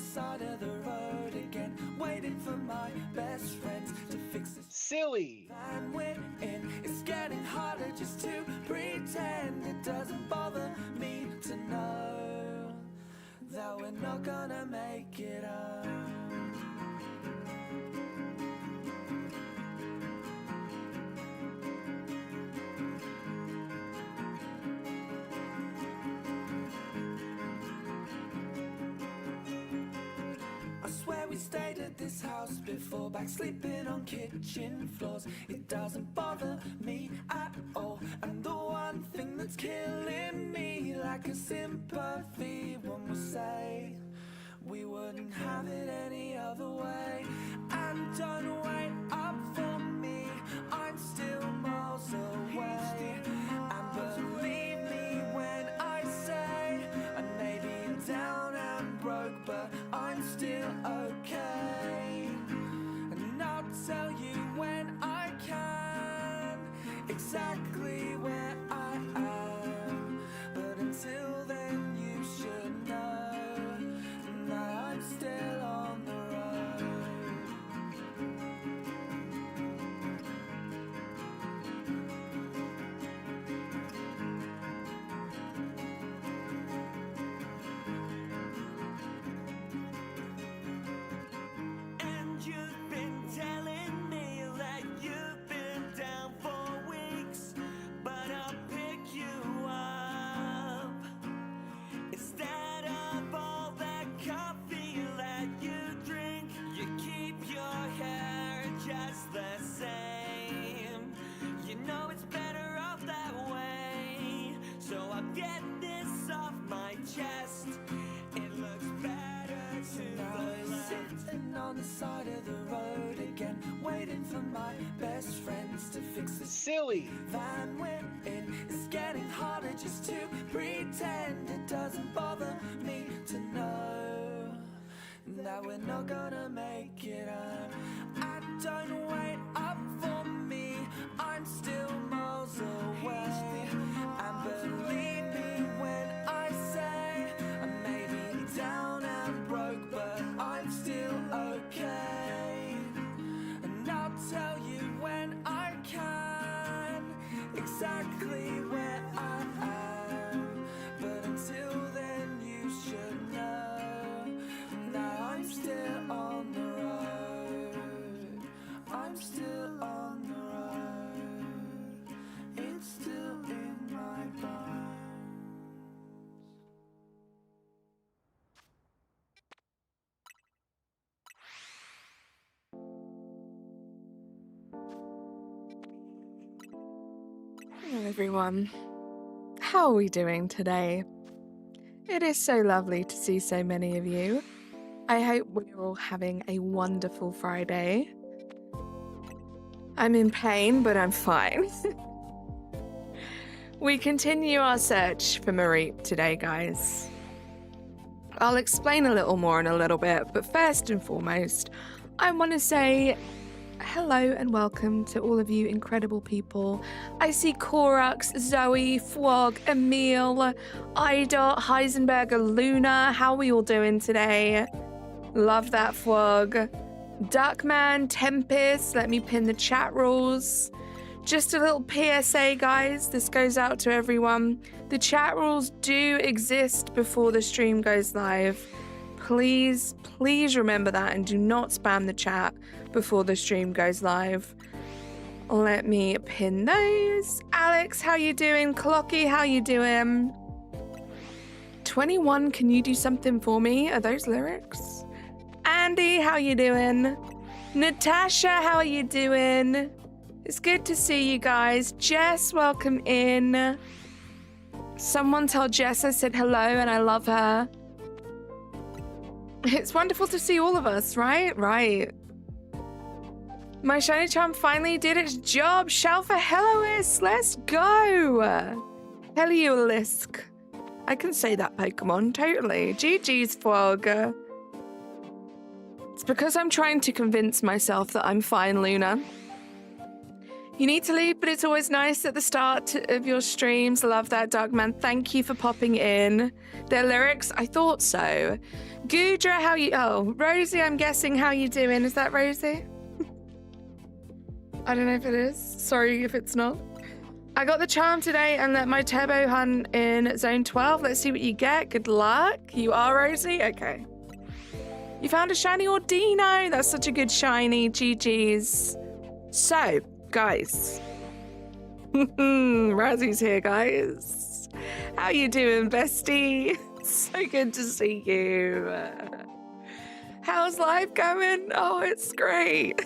side of the road again, waiting for my best friends to fix this silly van we're in. It's getting harder just to pretend. It doesn't bother me to know that we're not gonna make it up. I swear we stayed at this house before, back sleeping on kitchen floors. It doesn't bother me at all. And the one thing that's killing me, like a sympathy, one will say we wouldn't have it any other way. And don't wait up for me, I'm still miles away. And believe me when I say I may be down and broke, but I'm still okay. And I'll tell you when I can exactly where I am. But until then you should know that I'm still on the road. And you've been telling me that you've been down for weeks, but I'll pick you up. Instead of all that coffee that you drink, you keep your hair just the same. You know it's better off that way, so I'll get this off my chest. It looks better to the left. Sitting on the side of the road again, waiting for my best friends to fix this silly van we're in. It's getting harder just to pretend. It doesn't bother me to know that we're not gonna make it up. And don't wait up for me, I'm still miles away. And believe me when I say I may be down and broke, but I'm still okay. And I'll tell you when I can exactly where I am. But until then you should know that I'm still on the road. I'm still on the road. It's still in my bones. Hello everyone, how are we doing today? It is so lovely to see so many of you. I hope we're all having a wonderful Friday. I'm in pain, but I'm fine. We continue our search for Mareep today, guys. I'll explain a little more in a little bit, but first and foremost, I want to say hello and welcome to all of you incredible people. I see Korux, Zoe, Fwog, Emil, Ida, Heisenberger, Luna. How are we all doing today? Love that, Fwog. Duckman, Tempest, let me pin the chat rules. Just a little PSA, guys. This goes out to everyone. The chat rules do exist before the stream goes live. Please, please remember that and do not spam the chat before the stream goes live. Let me pin those. Alex, how you doing? Clocky, how you doing? 21, can you do something for me? Are those lyrics? Andy, how you doing? Natasha, how are you doing? It's good to see you guys. Jess, welcome in. Someone tell Jess I said hello and I love her. It's wonderful to see all of us, right? Right. My shiny charm finally did its job. Shout for Helloist. Let's go. Heliolisk. I can say that Pokemon, totally. GG's, Fog. It's because I'm trying to convince myself that I'm fine, Luna. You need to leave, but it's always nice at the start of your streams. Love that, Darkman. Thank you for popping in. Their lyrics, I thought so. Gudra, how you... Oh, Rosie, I'm guessing how you doing. Is that Rosie? I don't know if it is. Sorry if it's not. I got the charm today and let my turbo hunt in zone 12. Let's see what you get. Good luck. You are Rosie? Okay. You found a shiny Ordino. That's such a good shiny. GG's. So, guys. Razzie's here, guys. How you doing, bestie? So good to see you. How's life going? Oh, it's great.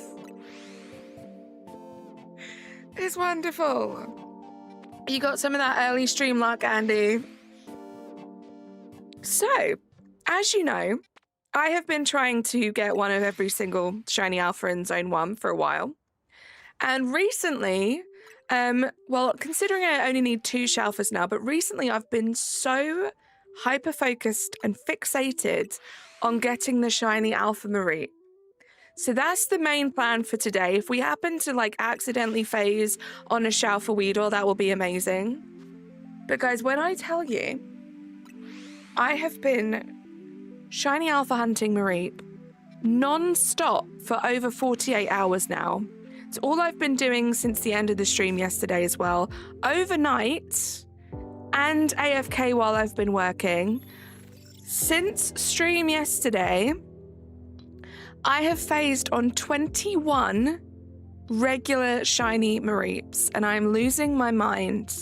It's wonderful. You got some of that early stream luck, Andy. So, as you know, I have been trying to get one of every single shiny alpha in Zone 1 for a while. And recently, well, considering I only need 2 shelfers now, but recently I've been so hyper-focused and fixated on getting the shiny alpha Marie. So that's the main plan for today. If we happen to like accidentally phase on a shelf for Weedle, that will be amazing. But guys, when I tell you, I have been shiny alpha hunting Mareep non-stop for over 48 hours now. It's all I've been doing since the end of the stream yesterday as well. Overnight and AFK while I've been working. Since stream yesterday, I have phased on 21 regular shiny Mareeps, and I'm losing my mind.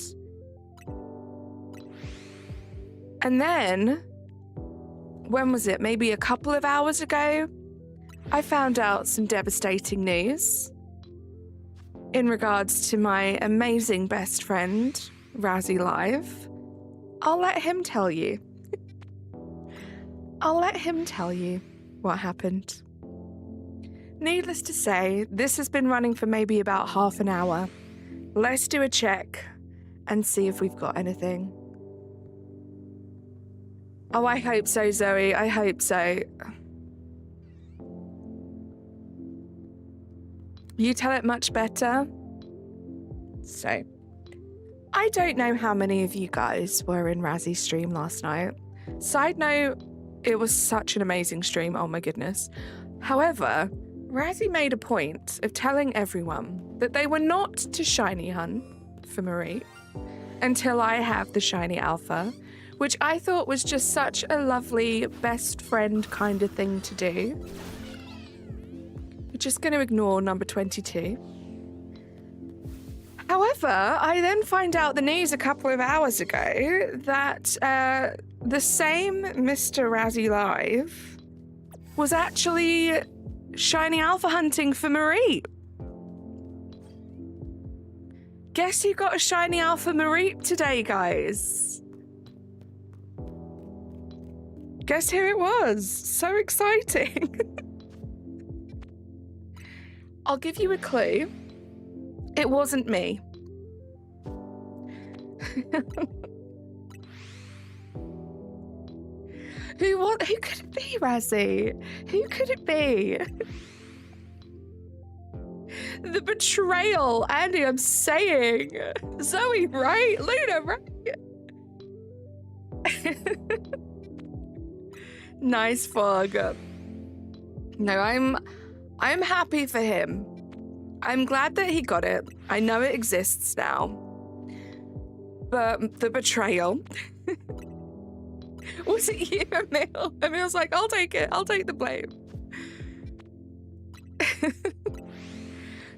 And then, when was it? Maybe a couple of hours ago, I found out some devastating news in regards to my amazing best friend, Razzie Live. I'll let him tell you. I'll let him tell you what happened. Needless to say, this has been running for maybe about half an hour. Let's do a check and see if we've got anything. Oh, I hope so, Zoe. I hope so. You tell it much better. So, I don't know how many of you guys were in Razzie's stream last night. Side note, it was such an amazing stream. Oh my goodness. However, Razzie made a point of telling everyone that they were not to shiny hunt for Marie until I have the shiny alpha, which I thought was just such a lovely best friend kind of thing to do. We're just going to ignore number 22. However, I then find out the news a couple of hours ago that the same Mr. Razzie Live was actually shiny alpha hunting for Marie. Guess who got a shiny alpha Marie today, guys? Guess who it was? So exciting. I'll give you a clue. It wasn't me. Who could it be, Razzie? Who could it be? The betrayal, Andy, I'm saying. Zoe, right? Luna, right? Nice fog. No, I'm happy for him. I'm glad that he got it. I know it exists now. But the betrayal. Was it you, Emil? Emil's like, I'll take it. I'll take the blame.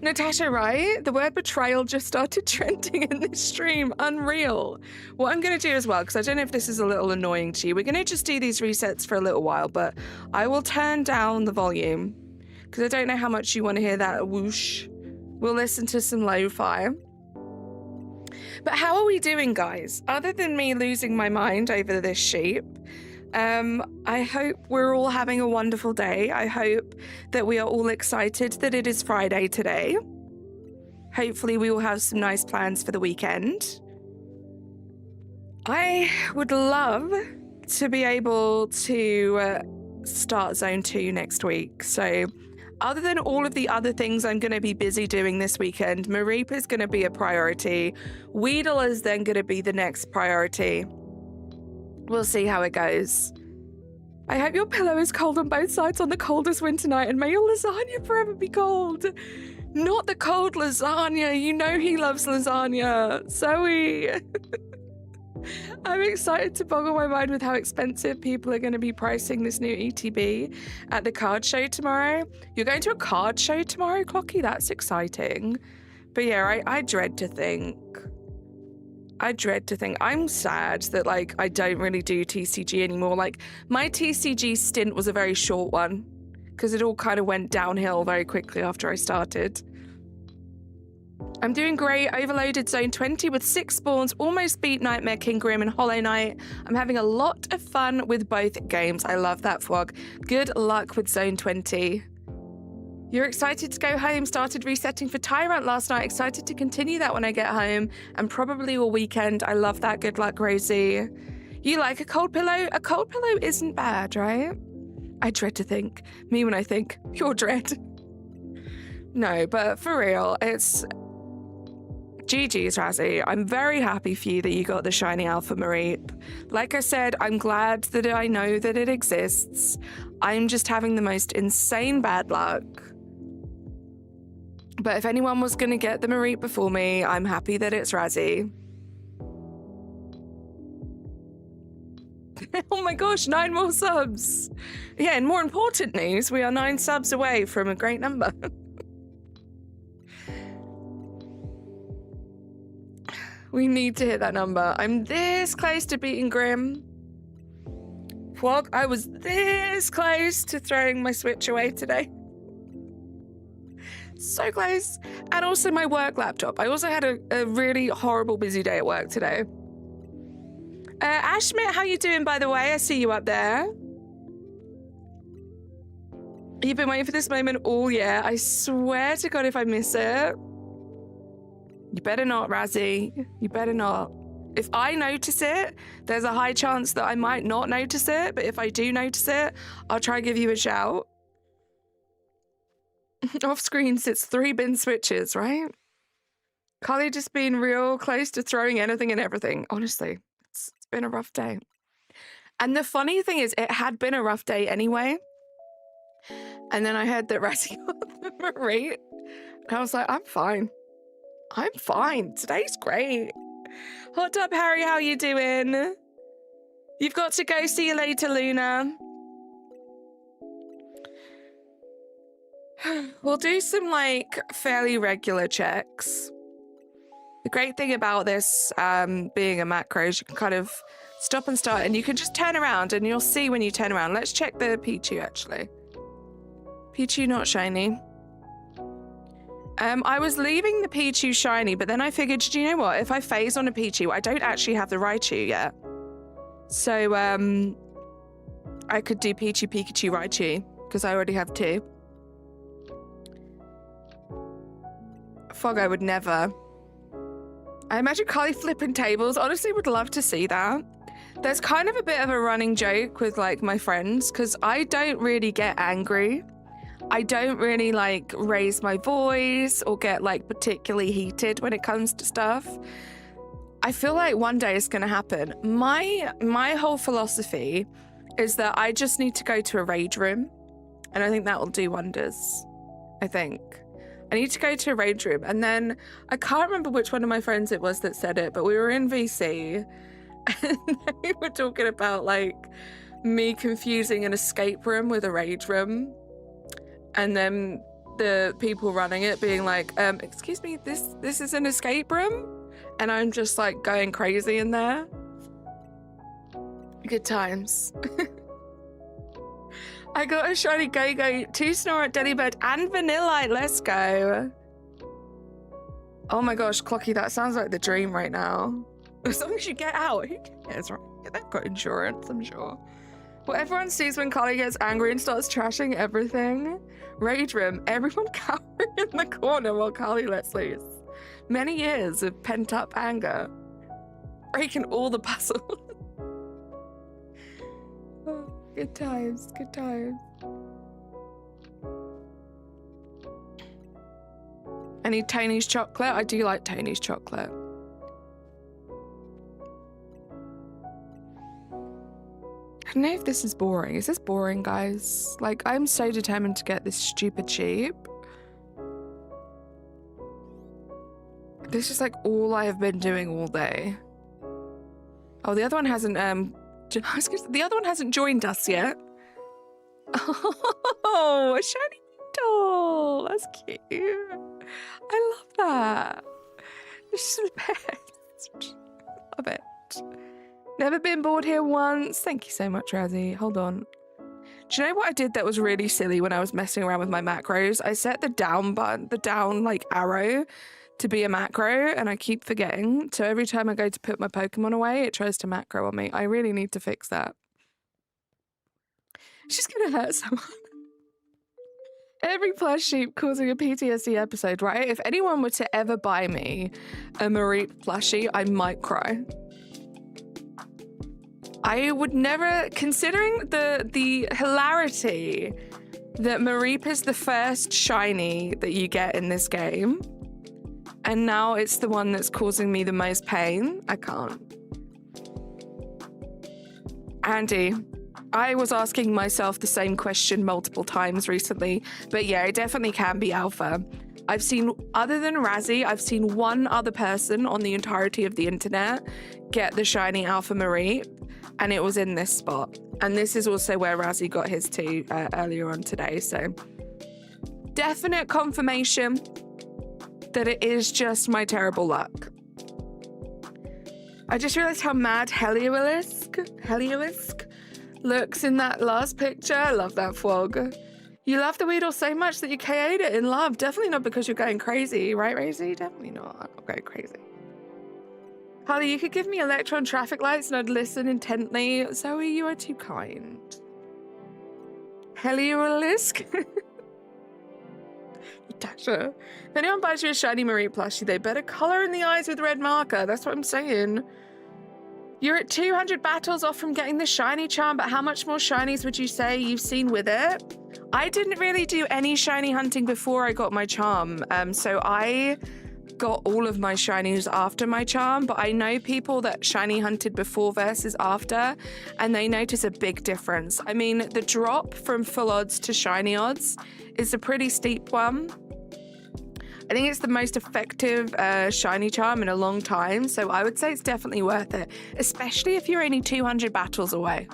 Natasha, right? The word betrayal just started trending in this stream. Unreal. What I'm going to do as well, because I don't know if this is a little annoying to you, we're going to just do these resets for a little while, but I will turn down the volume because I don't know how much you want to hear that whoosh. We'll listen to some lo-fi. But how are we doing, guys? Other than me losing my mind over this sheep, I hope we're all having a wonderful day. I hope that we are all excited that it is Friday today. Hopefully we will have some nice plans for the weekend. I would love to be able to start Zone 2 next week. So Other than all of the other things I'm going to be busy doing this weekend, Mareep is going to be a priority. Weedle is then going to be the next priority. We'll see how it goes. I hope your pillow is cold on both sides on the coldest winter night, and may your lasagna forever be cold. Not the cold lasagna. You know he loves lasagna. Zoe. I'm excited to boggle my mind with how expensive people are going to be pricing this new ETB at the card show tomorrow. You're going to a card show tomorrow, Clocky? That's exciting. But yeah, I dread to think. I'm sad that, like, I don't really do TCG anymore. Like, my TCG stint was a very short one because it all kind of went downhill very quickly after I started. I'm doing great. Overloaded Zone 20 with 6 spawns, almost beat Nightmare King Grim and Hollow Knight. I'm having a lot of fun with both games. I love that, Fwog. Good luck with Zone 20. You're excited to go home. Started resetting for Tyrant last night. Excited to continue that when I get home and probably all weekend. I love that. Good luck, Rosie. You like a cold pillow? A cold pillow isn't bad, right? I dread to think. Me when I think. Pure dread. No, but for real, it's... GG's, Razzie. I'm very happy for you that you got the shiny Alpha Mareep. Like I said, I'm glad that I know that it exists. I'm just having the most insane bad luck. But if anyone was going to get the Mareep before me, I'm happy that it's Razzie. Oh my gosh, 9 more subs. Yeah, and more important news, we are 9 subs away from a great number. We need to hit that number. I'm this close to beating Grim. Fwog, I was this close to throwing my Switch away today. So close. And also my work laptop. I also had a really horrible busy day at work today. Ashmit, how you doing, by the way? I see you up there. You've been waiting for this moment all year. I swear to God if I miss it. You better not, Razzie. You better not. If I notice it, there's a high chance that I might not notice it, but if I do notice it, I'll try and give you a shout. Off screen sits 3 bin switches, right? Carly just been real close to throwing anything and everything. Honestly, it's been a rough day. And the funny thing is, it had been a rough day anyway. And then I heard that Razzie got the Mareep. And I was like, I'm fine. I'm fine. Today's great. Hot Tub Harry, how you doing? You've got to go. See you later, Luna. We'll do some, like, fairly regular checks. The great thing about this being a macro is you can kind of stop and start, and you can just turn around, and you'll see when you turn around. Let's check the Pichu, actually. Pichu not shiny. I was leaving the Pichu shiny, but then I figured, do you know what? If I phase on a Pichu, I don't actually have the Raichu yet. So, I could do Pichu, Pikachu, Raichu, because I already have 2. Fog, I would never. I imagine Carly flipping tables. Honestly, would love to see that. There's kind of a bit of a running joke with, like, my friends, because I don't really get angry. I don't really, like, raise my voice or get, like, particularly heated when it comes to stuff. I feel like one day it's going to happen. My whole philosophy is that I just need to go to a rage room, and I think that will do wonders. I think. I need to go to a rage room, and then I can't remember which one of my friends it was that said it, but we were in VC, and they were talking about, like, me confusing an escape room with a rage room. And then the people running it being like, excuse me, this is an escape room? And I'm just like going crazy in there. Good times. I got a shiny Go-Go, 2 Snorlax, Delibird, and Vanillite. Let's go. Oh my gosh, Clocky, that sounds like the dream right now. As long as you get out, who cares, right? They've got insurance, I'm sure. Well, everyone sees when Carly gets angry and starts trashing everything. Rage room, everyone cowering in the corner while Carly lets loose. Many years of pent-up anger. Breaking all the puzzles. Oh, good times, good times. I need Tony's chocolate. I do like Tony's chocolate. I don't know if this is boring. Is this boring, guys? Like, I'm so determined to get this stupid sheep. This is like all I have been doing all day. Oh, the other one hasn't the other one hasn't joined us yet. Oh, a shiny doll. That's cute. I love that. This is the best. Love it. Never been bored here once. Thank you so much, Razzie. Hold on. Do you know what I did that was really silly when I was messing around with my macros? I set the down button, the down like arrow to be a macro, and I keep forgetting. So every time I go to put my Pokemon away, it tries to macro on me. I really need to fix that. She's gonna hurt someone. Every plush sheep causing a PTSD episode, right? If anyone were to ever buy me a Marie plushie, I might cry. I would never, considering the hilarity that Mareep is the first shiny that you get in this game, and now it's the one that's causing me the most pain, I can't. Andy, I was asking myself the same question multiple times recently, but yeah, it definitely can be alpha. I've seen, other than Razzie, I've seen one other person on the entirety of the internet get the shiny alpha Mareep, and it was in this spot. And this is also where Razzie got his too earlier on today, so definite confirmation that it is just my terrible luck. I just realized how mad Helioisk looks in that last picture. I love that frog. You love the Weedle so much that you KO'd it in love. Definitely not because you're going crazy, right, Razzie? Definitely not. I'm not going crazy. Holly, you could give me electron traffic lights and I'd listen intently. Zoe, you are too kind. Helioisk. Dasha. If anyone buys you a shiny Marie plushie, they better color in the eyes with red marker. That's what I'm saying. You're at 200 battles off from getting the shiny charm, but how much more shinies would you say you've seen with it? I didn't really do any shiny hunting before I got my charm, so I got all of my shinies after my charm, but I know people that shiny hunted before versus after, and they notice a big difference. I mean, the drop from full odds to shiny odds is a pretty steep one. I think it's the most effective shiny charm in a long time, so I would say it's definitely worth it, especially if you're only 200 battles away.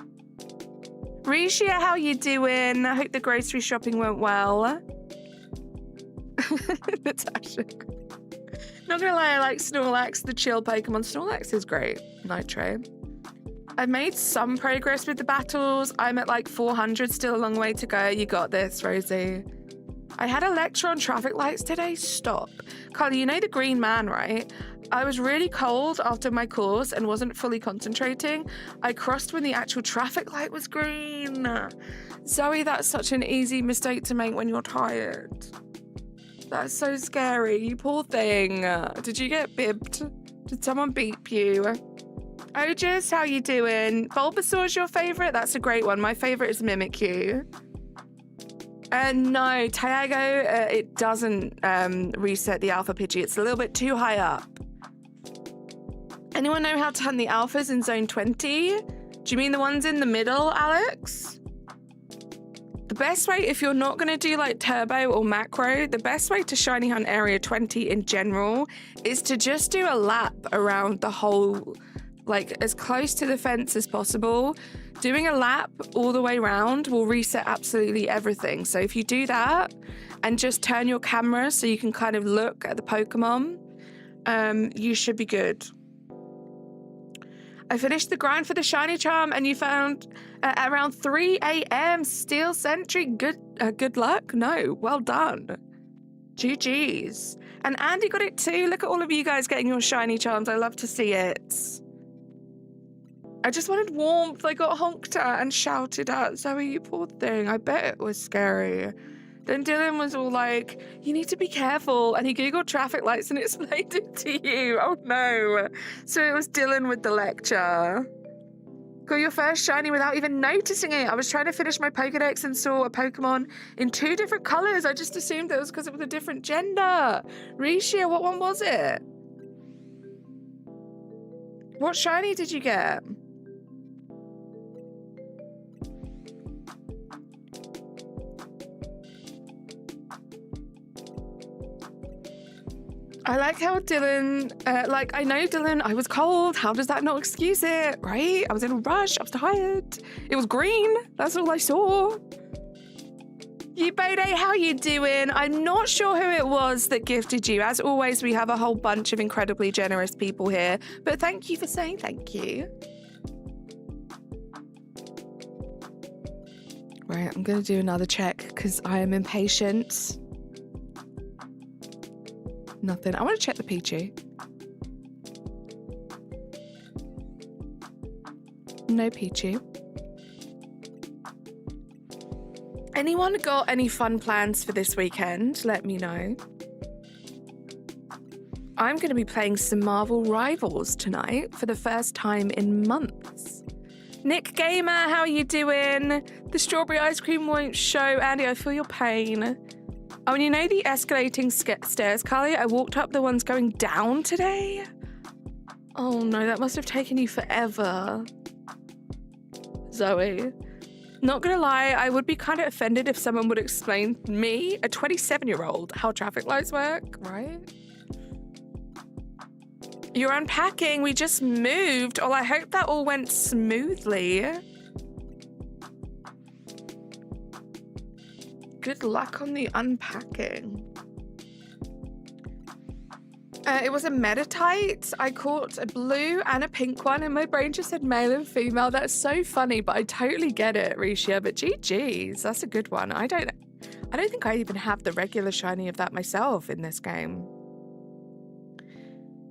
Risha, how you doing? I hope the grocery shopping went well. Natasha. Not gonna lie, I like Snorlax, the chill Pokemon. Snorlax is great. Nitro. I've made some progress with the battles. I'm at like 400, still a long way to go. You got this, Rosie. I had electron traffic lights today. Stop. Carly, you know the green man, right? I was really cold after my course and wasn't fully concentrating. I crossed when the actual traffic light was green. Zoe, that's such an easy mistake to make when you're tired. That's so scary, you poor thing. Did you get bibbed? Did someone beep you? Ojas, how you doing? Bulbasaur's your favorite? That's a great one. My favorite is Mimikyu. No, Tiago, it doesn't reset the alpha Pidgey. It's a little bit too high up. Anyone know how to hunt the alphas in zone 20? Do you mean the ones in the middle, Alex? The best way, if you're not going to do like turbo or macro, the best way to shiny hunt area 20 in general is to just do a lap around the whole, like as close to the fence as possible. Doing a lap all the way around will reset absolutely everything. So if you do that and just turn your camera so you can kind of look at the Pokemon, you should be good. I finished the grind for the shiny charm and you found around 3 a.m. Steel Sentry. Good luck? No, well done. GG's. And Andy got it too. Look at all of you guys getting your shiny charms. I love to see it. I just wanted warmth. I got honked at and shouted at. Zoe, you poor thing. I bet it was scary. Then Dylan was all like, you need to be careful. And he Googled traffic lights and explained it to you. Oh no. So it was Dylan with the lecture. Got your first shiny without even noticing it. I was trying to finish my Pokedex and saw a Pokemon in 2 different colors. I just assumed it was because it was a different gender. Rishia, what one was it? What shiny did you get? I like how Dylan, I know Dylan, I was cold. How does that not excuse it, right? I was in a rush. I was tired. It was green. That's all I saw. Bode, how you doing? I'm not sure who it was that gifted you. As always, we have a whole bunch of incredibly generous people here, but thank you for saying thank you. Right, I'm going to do another check because I am impatient. Nothing. I want to check the Pidgey. No Pidgey. Anyone got any fun plans for this weekend? Let me know. I'm going to be playing some Marvel Rivals tonight for the first time in months. Nick Gamer, how are you doing? The strawberry ice cream won't show. Andy, I feel your pain. Oh, and you know the escalating stairs, Carly? I walked up the ones going down today. Oh no, that must have taken you forever. Zoe. Not gonna lie, I would be kind of offended if someone would explain me, a 27-year-old, how traffic lights work, right? You're unpacking, we just moved. Oh, I hope that all went smoothly. Good luck on the unpacking. It was a Meditite. I caught a blue and a pink one, and my brain just said male and female. That's so funny, but I totally get it, Rishia. But GG's, that's a good one. I don't think I even have the regular shiny of that myself in this game.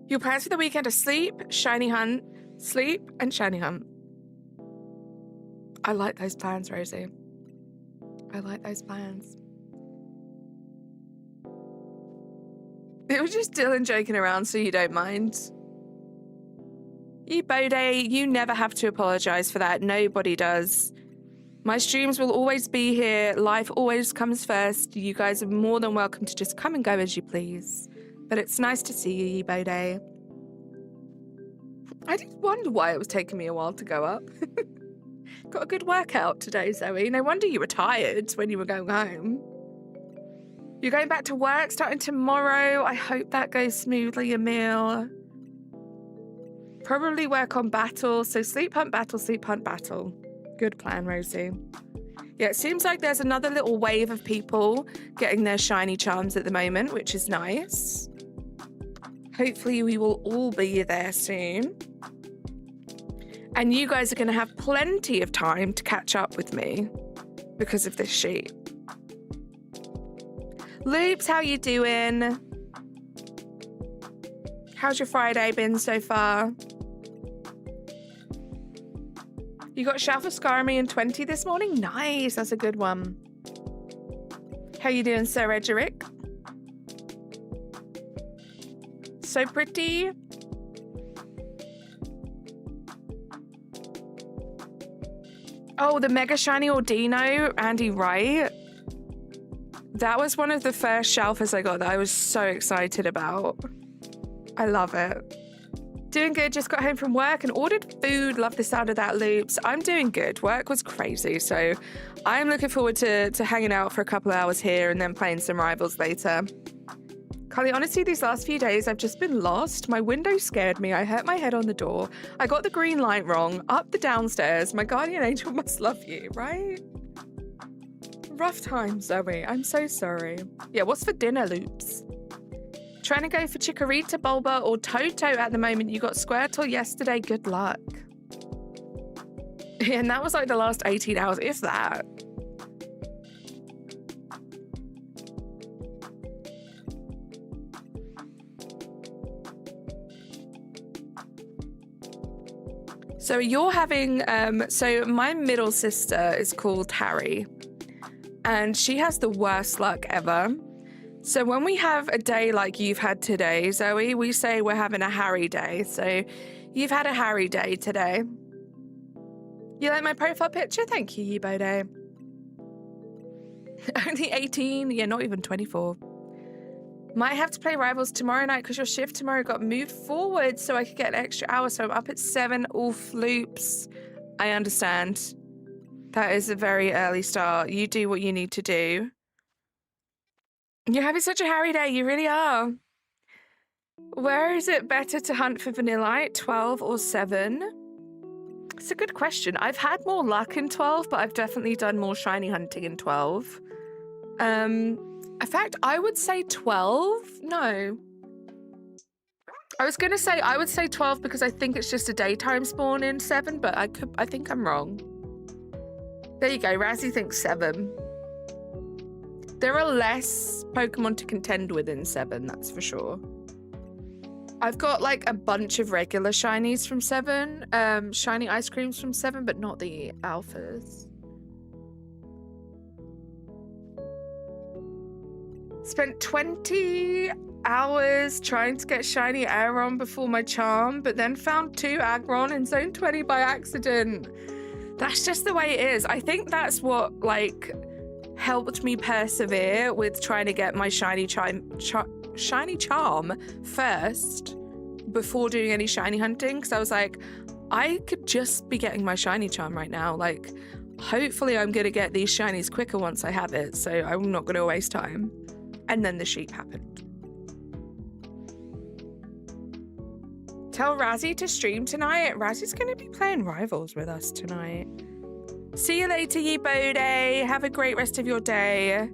Your plans for the weekend are sleep, shiny hunt, sleep, and shiny hunt. I like those plans, Rosie. I like those plans. It was just Dylan joking around, so you don't mind. Bode, you never have to apologize for that. Nobody does. My streams will always be here. Life always comes first. You guys are more than welcome to just come and go as you please. But it's nice to see you, Bode. I did wonder why it was taking me a while to go up. Got a good workout today, Zoe. No wonder you were tired when you were going home. You're going back to work starting tomorrow. I hope that goes smoothly, Emil. Probably work on battle. So sleep hunt, battle, sleep hunt, battle. Good plan, Rosie. Yeah, it seems like there's another little wave of people getting their shiny charms at the moment, which is nice. Hopefully we will all be there soon. And you guys are going to have plenty of time to catch up with me because of this sheet. Loops, how you doing? How's your Friday been so far? You got Shelf of Skarmy in 20 this morning? Nice, that's a good one. How you doing, Sir Edgerick? So pretty. Oh, the Mega Shiny Ordino, Andy, right? That was one of the first Shelfers I got that I was so excited about. I love it. Doing good, just got home from work and ordered food. Love the sound of that, Loops. I'm doing good. Work was crazy, so I'm looking forward to hanging out for a couple of hours here and then playing some Rivals later. Carly, honestly, these last few days, I've just been lost. My window scared me. I hurt my head on the door. I got the green light wrong. Up the downstairs. My guardian angel must love you, right? Rough time, Zoe. I'm so sorry. Yeah, what's for dinner, Loops? Trying to go for Chikorita, Bulba, or Toto at the moment. You got Squirtle yesterday. Good luck. Yeah, and that was like the last 18 hours, if that. So you're having, so my middle sister is called Harry, and she has the worst luck ever. So when we have a day like you've had today, Zoe, we say we're having a Harry day. So you've had a Harry day today. You like my profile picture? Thank you, Yibode. Only 18? Yeah, not even 24. Might have to play Rivals tomorrow night because your shift tomorrow got moved forward so I could get an extra hour. So I'm up at 7. Oof, loops. I understand. That is a very early start. You do what you need to do. You're having such a Harry day. You really are. Where is it better to hunt for Vanillite, 12 or 7? It's a good question. I've had more luck in 12, but I've definitely done more shiny hunting in 12. In fact, I would say 12. No. I was going to say, I would say 12 because I think it's just a daytime spawn in 7, but I think I'm wrong. There you go. Razzie thinks 7. There are less Pokemon to contend with in 7, that's for sure. I've got like a bunch of regular shinies from 7, shiny ice creams from 7, but not the alphas. Spent 20 hours trying to get shiny Aeron before my charm, but then found 2 Aggron in zone 20 by accident. That's just the way it is. I think that's what like helped me persevere with trying to get my shiny charm first before doing any shiny hunting, because I was like, I could just be getting my shiny charm right now. Like, hopefully I'm going to get these shinies quicker once I have it, so I'm not going to waste time. And then the sheep happened. Tell Razzie to stream tonight. Razzie's going to be playing Rivals with us tonight. See you later, Yibode. Have a great rest of your day.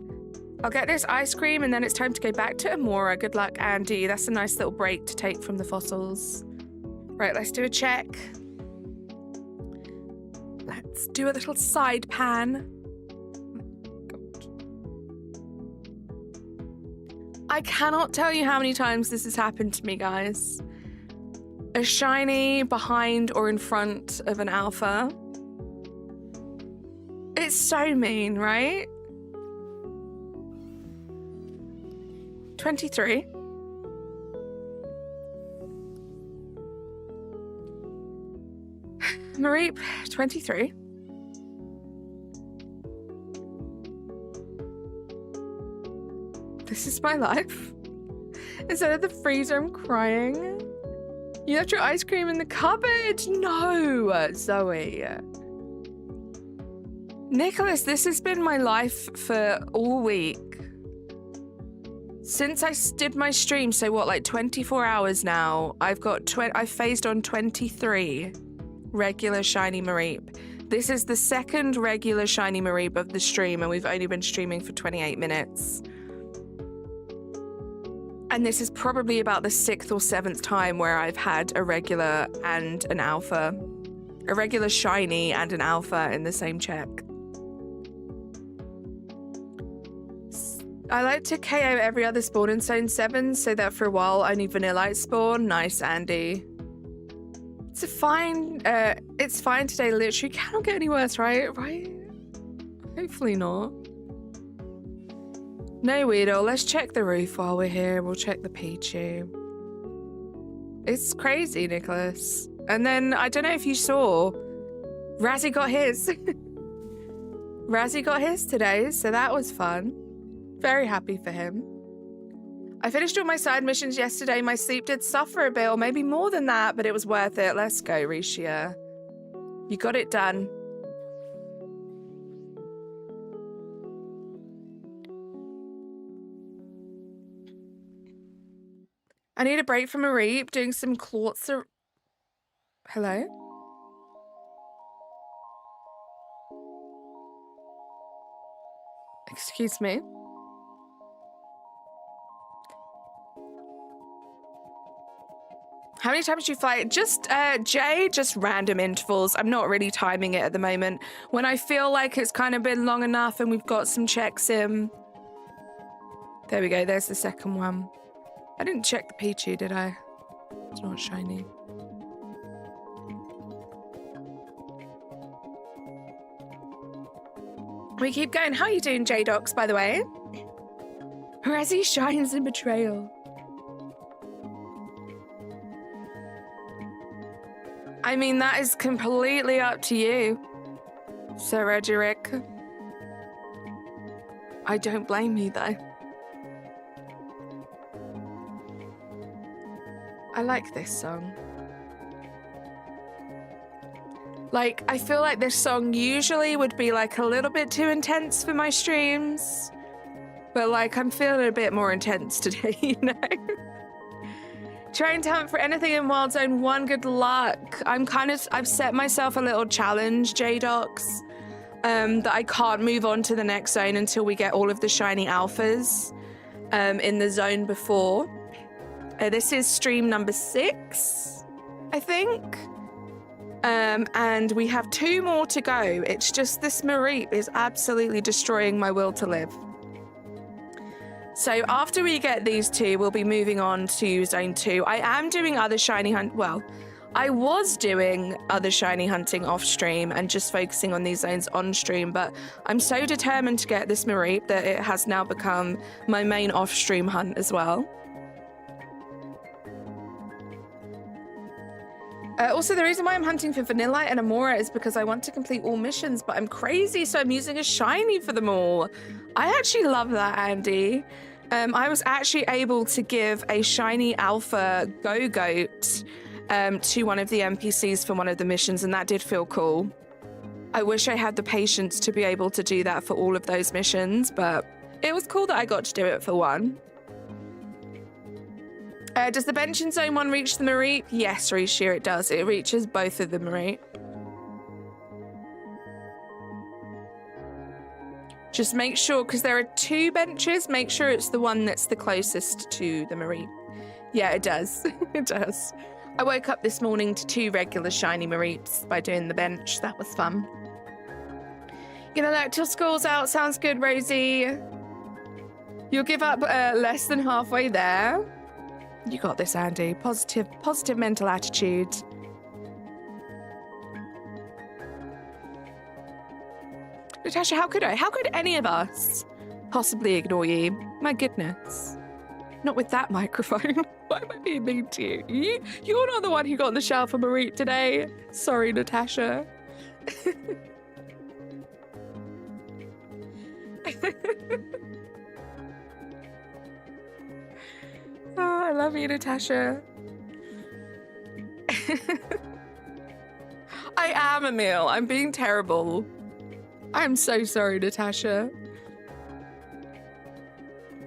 I'll get this ice cream and then it's time to go back to Amora. Good luck, Andy. That's a nice little break to take from the fossils. Right, let's do a check. Let's do a little side pan. God. I cannot tell you how many times this has happened to me, guys. A shiny behind or in front of an alpha. It's so mean, right? 23. Mareep, 23. This is my life. Instead of the freezer, I'm crying. You left your ice cream in the cupboard. No, Zoe. Nicholas, this has been my life for all week. Since I did my stream, so what, like 24 hours now, I've phased on 23 regular shiny Mareep. This is the second regular shiny Mareep of the stream, and we've only been streaming for 28 minutes. And this is probably about the 6th or 7th time where I've had a regular and an alpha. A regular shiny and an alpha in the same check. I like to KO every other spawn in Zone 7 so that for a while only Vanillite spawn. Nice, Andy. It's fine today. Literally cannot get any worse, right? Right? Hopefully not. No, Weedle. Let's check the roof while we're here. We'll check the Pidgey. It's crazy, Nicholas. And then, I don't know if you saw, Razzie got his. Razzie got his today, so that was fun. Very happy for him. I finished all my side missions yesterday. My sleep did suffer a bit, or maybe more than that, but it was worth it. Let's go, Rishia. You got it done. I need a break from Mareep, doing some clotts. Hello? Excuse me. How many times do you fly? Just, Jay, just random intervals. I'm not really timing it at the moment. When I feel like it's kind of been long enough and we've got some checks in. There we go, there's the second one. I didn't check the Pidgey, did I? It's not shiny. We keep going. How are you doing, J-Docs, by the way? Razzie shines in betrayal. I mean, that is completely up to you. Sir Edric. I don't blame you though. I like this song. Like, I feel like this song usually would be like a little bit too intense for my streams. But like, I'm feeling a bit more intense today, you know? Trying to hunt for anything in Wild Zone 1, good luck. I've set myself a little challenge, J-Docs, that I can't move on to the next zone until we get all of the shiny alphas in the zone before. This is stream number 6, I think. And we have 2 more to go. It's just this Mareep is absolutely destroying my will to live. So after we get these 2, we'll be moving on to zone 2. I am doing other shiny hunt. Well, I was doing other shiny hunting off stream and just focusing on these zones on stream, but I'm so determined to get this Mareep that it has now become my main off stream hunt as well. Also, the reason why I'm hunting for Vanillite and Amora is because I want to complete all missions, but I'm crazy, so I'm using a shiny for them all. I actually love that, Andy. I was actually able to give a shiny alpha Go-Goat to one of the NPCs for one of the missions, and that did feel cool. I wish I had the patience to be able to do that for all of those missions, but it was cool that I got to do it for one. Does the bench in Zone 1 reach the Mareep? Yes, Rishir, it does. It reaches both of the Mareep. Just make sure, because there are 2 benches, make sure it's the one that's the closest to the Mareep. Yeah, it does. It does. I woke up this morning to 2 regular shiny Mareeps by doing the bench. That was fun. Gonna let till school's out. Sounds good, Rosie. You'll give up less than halfway there. You got this, Andy. Positive mental attitude. Natasha, how could any of us possibly ignore you? My goodness. Not with that microphone. Why am I being mean to you? You're not the one who got on the shelf for Mareep today. Sorry, Natasha. Oh, I love you, Natasha. I am, Emil. I'm being terrible. I'm so sorry, Natasha.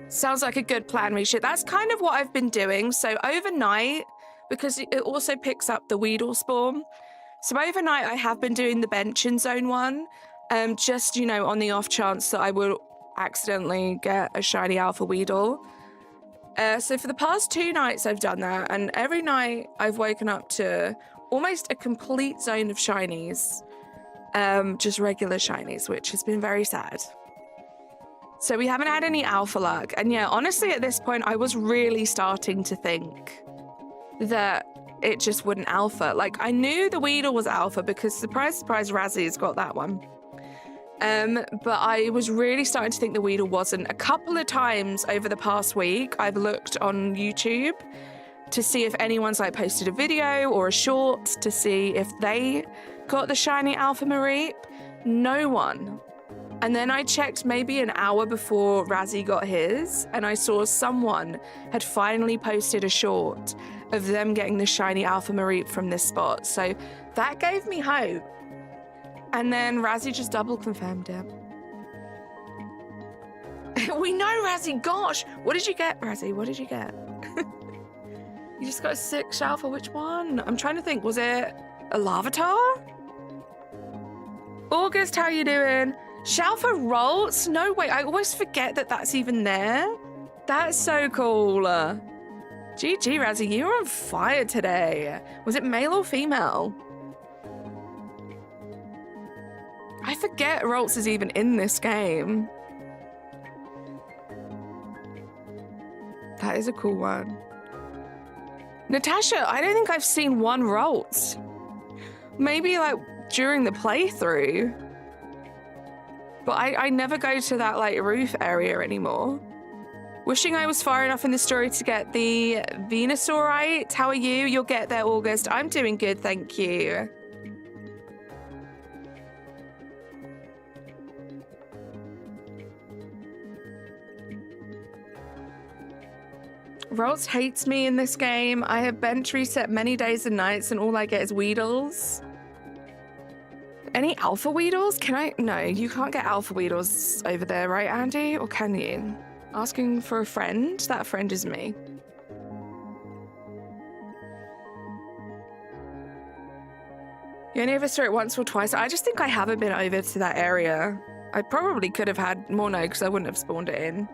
Sounds like a good plan, Risha. That's kind of what I've been doing. So overnight, because it also picks up the Weedle spawn. So overnight, I have been doing the bench in Zone 1. Just, you know, on the off chance that I will accidentally get a shiny alpha Weedle. So for the past 2 nights, I've done that. And every night, I've woken up to almost a complete zone of shinies. Just regular shinies, which has been very sad. So we haven't had any alpha luck. And yeah, honestly, at this point, I was really starting to think that it just wouldn't alpha. Like, I knew the Weedle was alpha because, surprise, surprise, Razzie's got that one. But I was really starting to think the Weedle wasn't. A couple of times over the past week, I've looked on YouTube to see if anyone's like posted a video or a short to see if they got the shiny alpha Mareep. No one. And then I checked maybe an hour before Razzie got his, and I saw someone had finally posted a short of them getting the shiny alpha Mareep from this spot. So that gave me hope. And then Razzie just double confirmed it. We know, Razzie. Gosh, what did you get, Razzie? What did you get? You just got a 6 alpha. Which one? I'm trying to think. Was it a Larvitar? August, how you doing? Shalfa Rolls? No way. I always forget that that's even there. That's so cool. GG, Razzie. You're on fire today. Was it male or female? I forget Roltz is even in this game. That is a cool one. Natasha, I don't think I've seen one Roltz. Maybe like during the playthrough. But I never go to that like roof area anymore. Wishing I was far enough in the story to get the Venusaurite. How are you? You'll get there, August. I'm doing good, thank you. Rolls hates me in this game. I have bench reset many days and nights and all I get is Weedles. Any alpha Weedles? Can I? No, you can't get alpha Weedles over there, right, Andy? Or can you? Asking for a friend? That friend is me. You only ever saw it once or twice. I just think I haven't been over to that area. I probably could have had more no, because I wouldn't have spawned it in.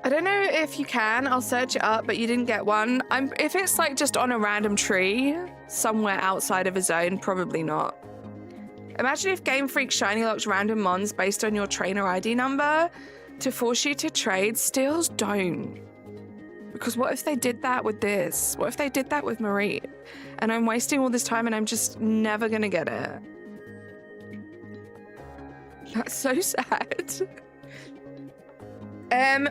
I don't know if you can. I'll search it up, but you didn't get one. If it's like just on a random tree somewhere outside of a zone, probably not. Imagine if Game Freak shiny locks random mons based on your trainer ID number to force you to trade. Steals don't. Because what if they did that with this? What if they did that with Marie? And I'm wasting all this time and I'm just never gonna get it. That's so sad.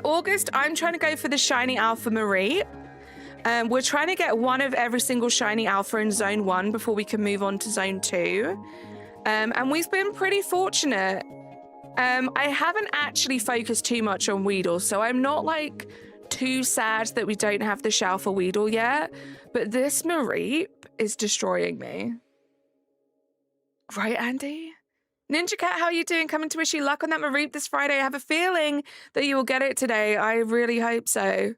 August, I'm trying to go for the shiny alpha Marie. We're trying to get one of every single shiny alpha in zone 1 before we can move on to zone 2. And we've been pretty fortunate. I haven't actually focused too much on Weedle, so I'm not like too sad that we don't have the Shalfa Weedle yet. But this Marie is destroying me. Right, Andy? Ninja Cat, how are you doing? Coming to wish you luck on that Mareep this Friday. I have a feeling that you will get it today. I really hope so.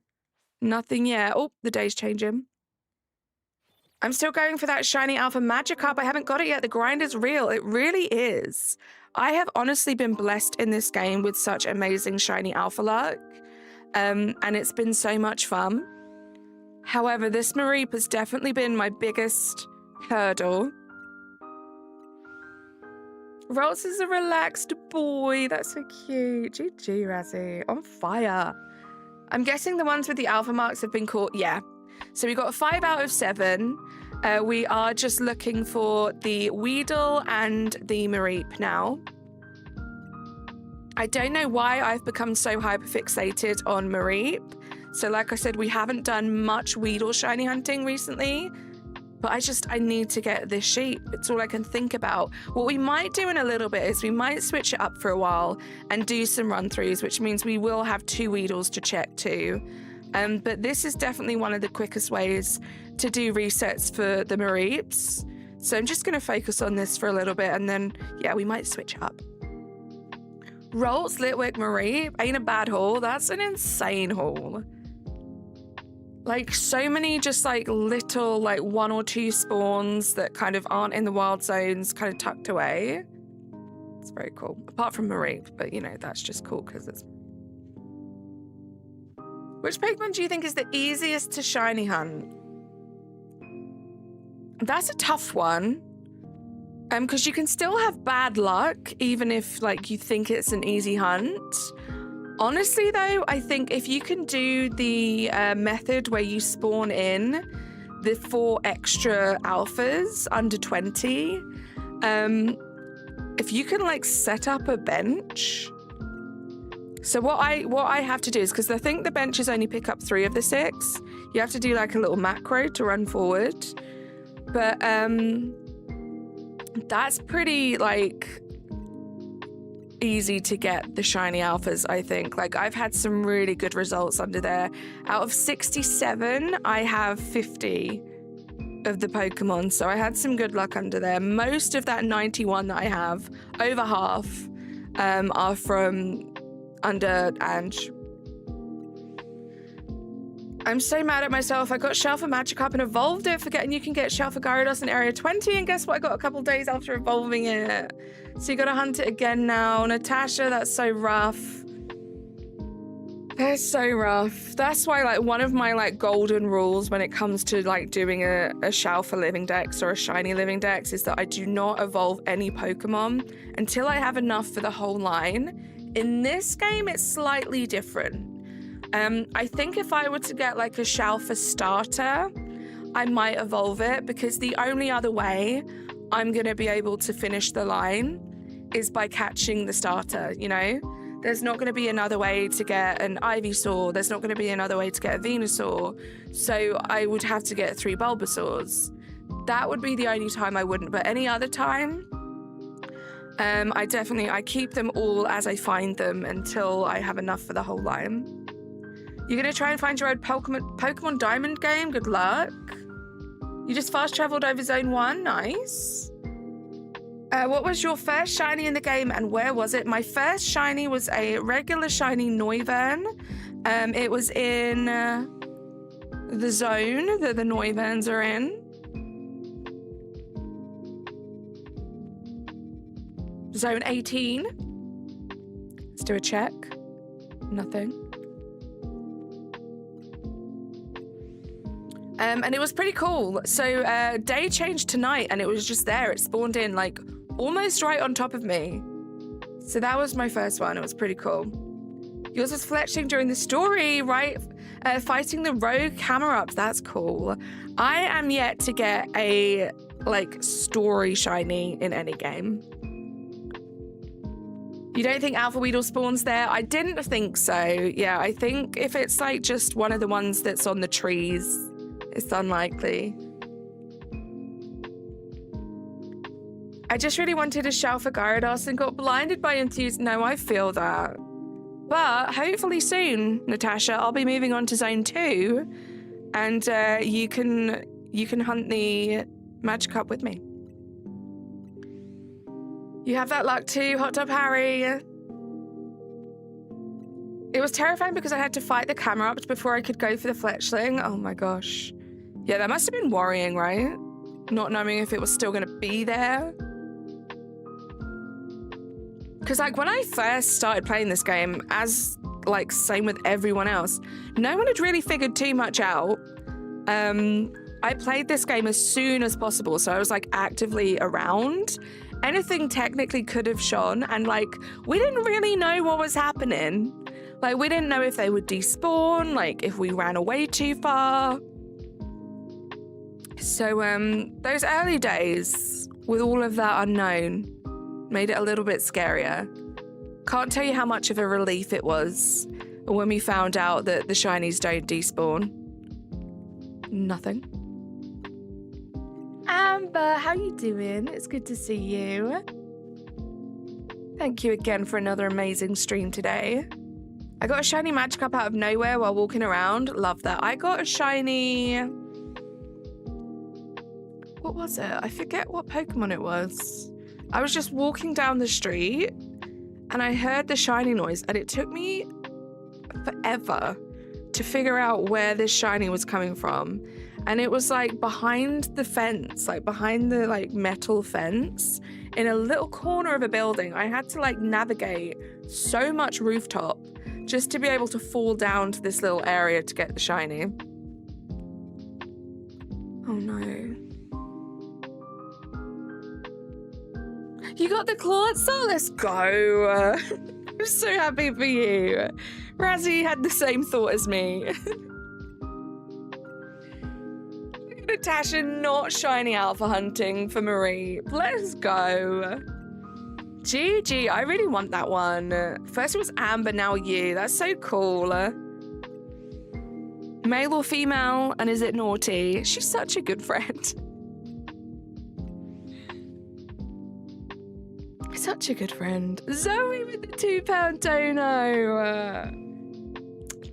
Nothing yet. Oh, the day's changing. I'm still going for that shiny alpha Magikarp. I haven't got it yet. The grind is real. It really is. I have honestly been blessed in this game with such amazing shiny alpha luck. And it's been so much fun. However, this Mareep has definitely been my biggest hurdle. Rolls is a relaxed boy. That's so cute. GG, Razzie. On fire. I'm guessing the ones with the alpha marks have been caught. Yeah. So we got a 5 out of 7. We are just looking for the Weedle and the Mareep now. I don't know why I've become so hyperfixated on Mareep. So like I said, we haven't done much Weedle shiny hunting recently. But I need to get this sheep. It's all I can think about. What we might do in a little bit is we might switch it up for a while and do some run-throughs, which means we will have 2 Weedles to check too. But this is definitely one of the quickest ways to do resets for the Mareeps. So I'm just going to focus on this for a little bit and then, yeah, we might switch up. Rolls Litwick Mareep ain't a bad haul. That's an insane haul. Like so many just like little like 1 or 2 spawns that kind of aren't in the wild zones kind of tucked away. It's very cool. Apart from Mareep, but you know, that's just cool because it's... Which Pokemon do you think is the easiest to shiny hunt? That's a tough one. Because you can still have bad luck even if like you think it's an easy hunt. Honestly, though, I think if you can do the method where you spawn in the 4 extra alphas under 20, if you can like set up a bench. So what I have to do is, because I think the benches only pick up 3 of the 6, you have to do like a little macro to run forward. But that's pretty like easy to get the shiny alphas, I think. Like I've had some really good results under there. Out of 67, I have 50 of the Pokemon, so I had some good luck under there. Most of that 91 that I have, over half, are from under Ange. I'm so mad at myself. I got Shalfa Magikarp and evolved it, forgetting you can get Shalfa Gyarados in Area 20, and guess what? I got a couple days after evolving it. So you gotta hunt it again now. Natasha, that's so rough. That's so rough. That's why like one of my like golden rules when it comes to like doing a Shalfa Living Dex or a Shiny Living Dex is that I do not evolve any Pokemon until I have enough for the whole line. In this game, it's slightly different. I think if I were to get like a Shalfa starter, I might evolve it because the only other way I'm going to be able to finish the line is by catching the starter, you know? There's not going to be another way to get an Ivysaur. There's not going to be another way to get a Venusaur. So I would have to get 3 Bulbasaurs. That would be the only time I wouldn't. But any other time, I keep them all as I find them until I have enough for the whole line. You're going to try and find your own Pokemon Diamond game? Good luck. You just fast traveled over Zone 1? Nice. What was your first shiny in the game and where was it? My first shiny was a regular shiny Noivern. It was in the zone that the Noiverns are in. Zone 18. Let's do a check. Nothing. And it was pretty cool. So day changed to night and it was just there. It spawned in like almost right on top of me. So that was my first one. It was pretty cool. Yours was fletching during the story, right? Fighting the rogue Hammer-Ups. That's cool. I am yet to get a like story shiny in any game. You don't think Alpha Weedle spawns there? I didn't think so. Yeah, I think if it's like just one of the ones that's on the trees, it's unlikely. I just really wanted a shell for Gyarados and got blinded by enthusiasm. No, I feel that. But hopefully soon, Natasha, I'll be moving on to Zone 2 and you can hunt the Magikarp with me. You have that luck too, Hot Tub Harry. It was terrifying because I had to fight the Hammer-Ups before I could go for the Fletchling. Oh my gosh. Yeah, that must have been worrying, right? Not knowing if it was still going to be there. Because, like, when I first started playing this game, as, like, same with everyone else, no one had really figured too much out. I played this game as soon as possible, so I was, like, actively around. Anything technically could have shone, and, like, we didn't really know what was happening. Like, we didn't know if they would despawn, like, if we ran away too far. So, those early days, with all of that unknown, made it a little bit scarier. Can't tell you how much of a relief it was when we found out that the shinies don't despawn. Nothing. Amber, how you doing? It's good to see you. Thank you again for another amazing stream today. I got a shiny Magikarp out of nowhere while walking around. Love that. I got a shiny... What was it? I forget what Pokemon it was. I was just walking down the street and I heard the shiny noise and it took me forever to figure out where this shiny was coming from. And it was like behind the fence, like behind the like metal fence in a little corner of a building. I had to like navigate so much rooftop just to be able to fall down to this little area to get the shiny. Oh no. You got the Clawitzel? Let's go. I'm so happy for you. Razzie had the same thought as me. Natasha not shiny alpha hunting for Marie. Let's go. GG, I really want that one. First it was Amber, now you. That's so cool. Male or female, and is it naughty? She's such a good friend. Such a good friend. Zoe with the £2 dono.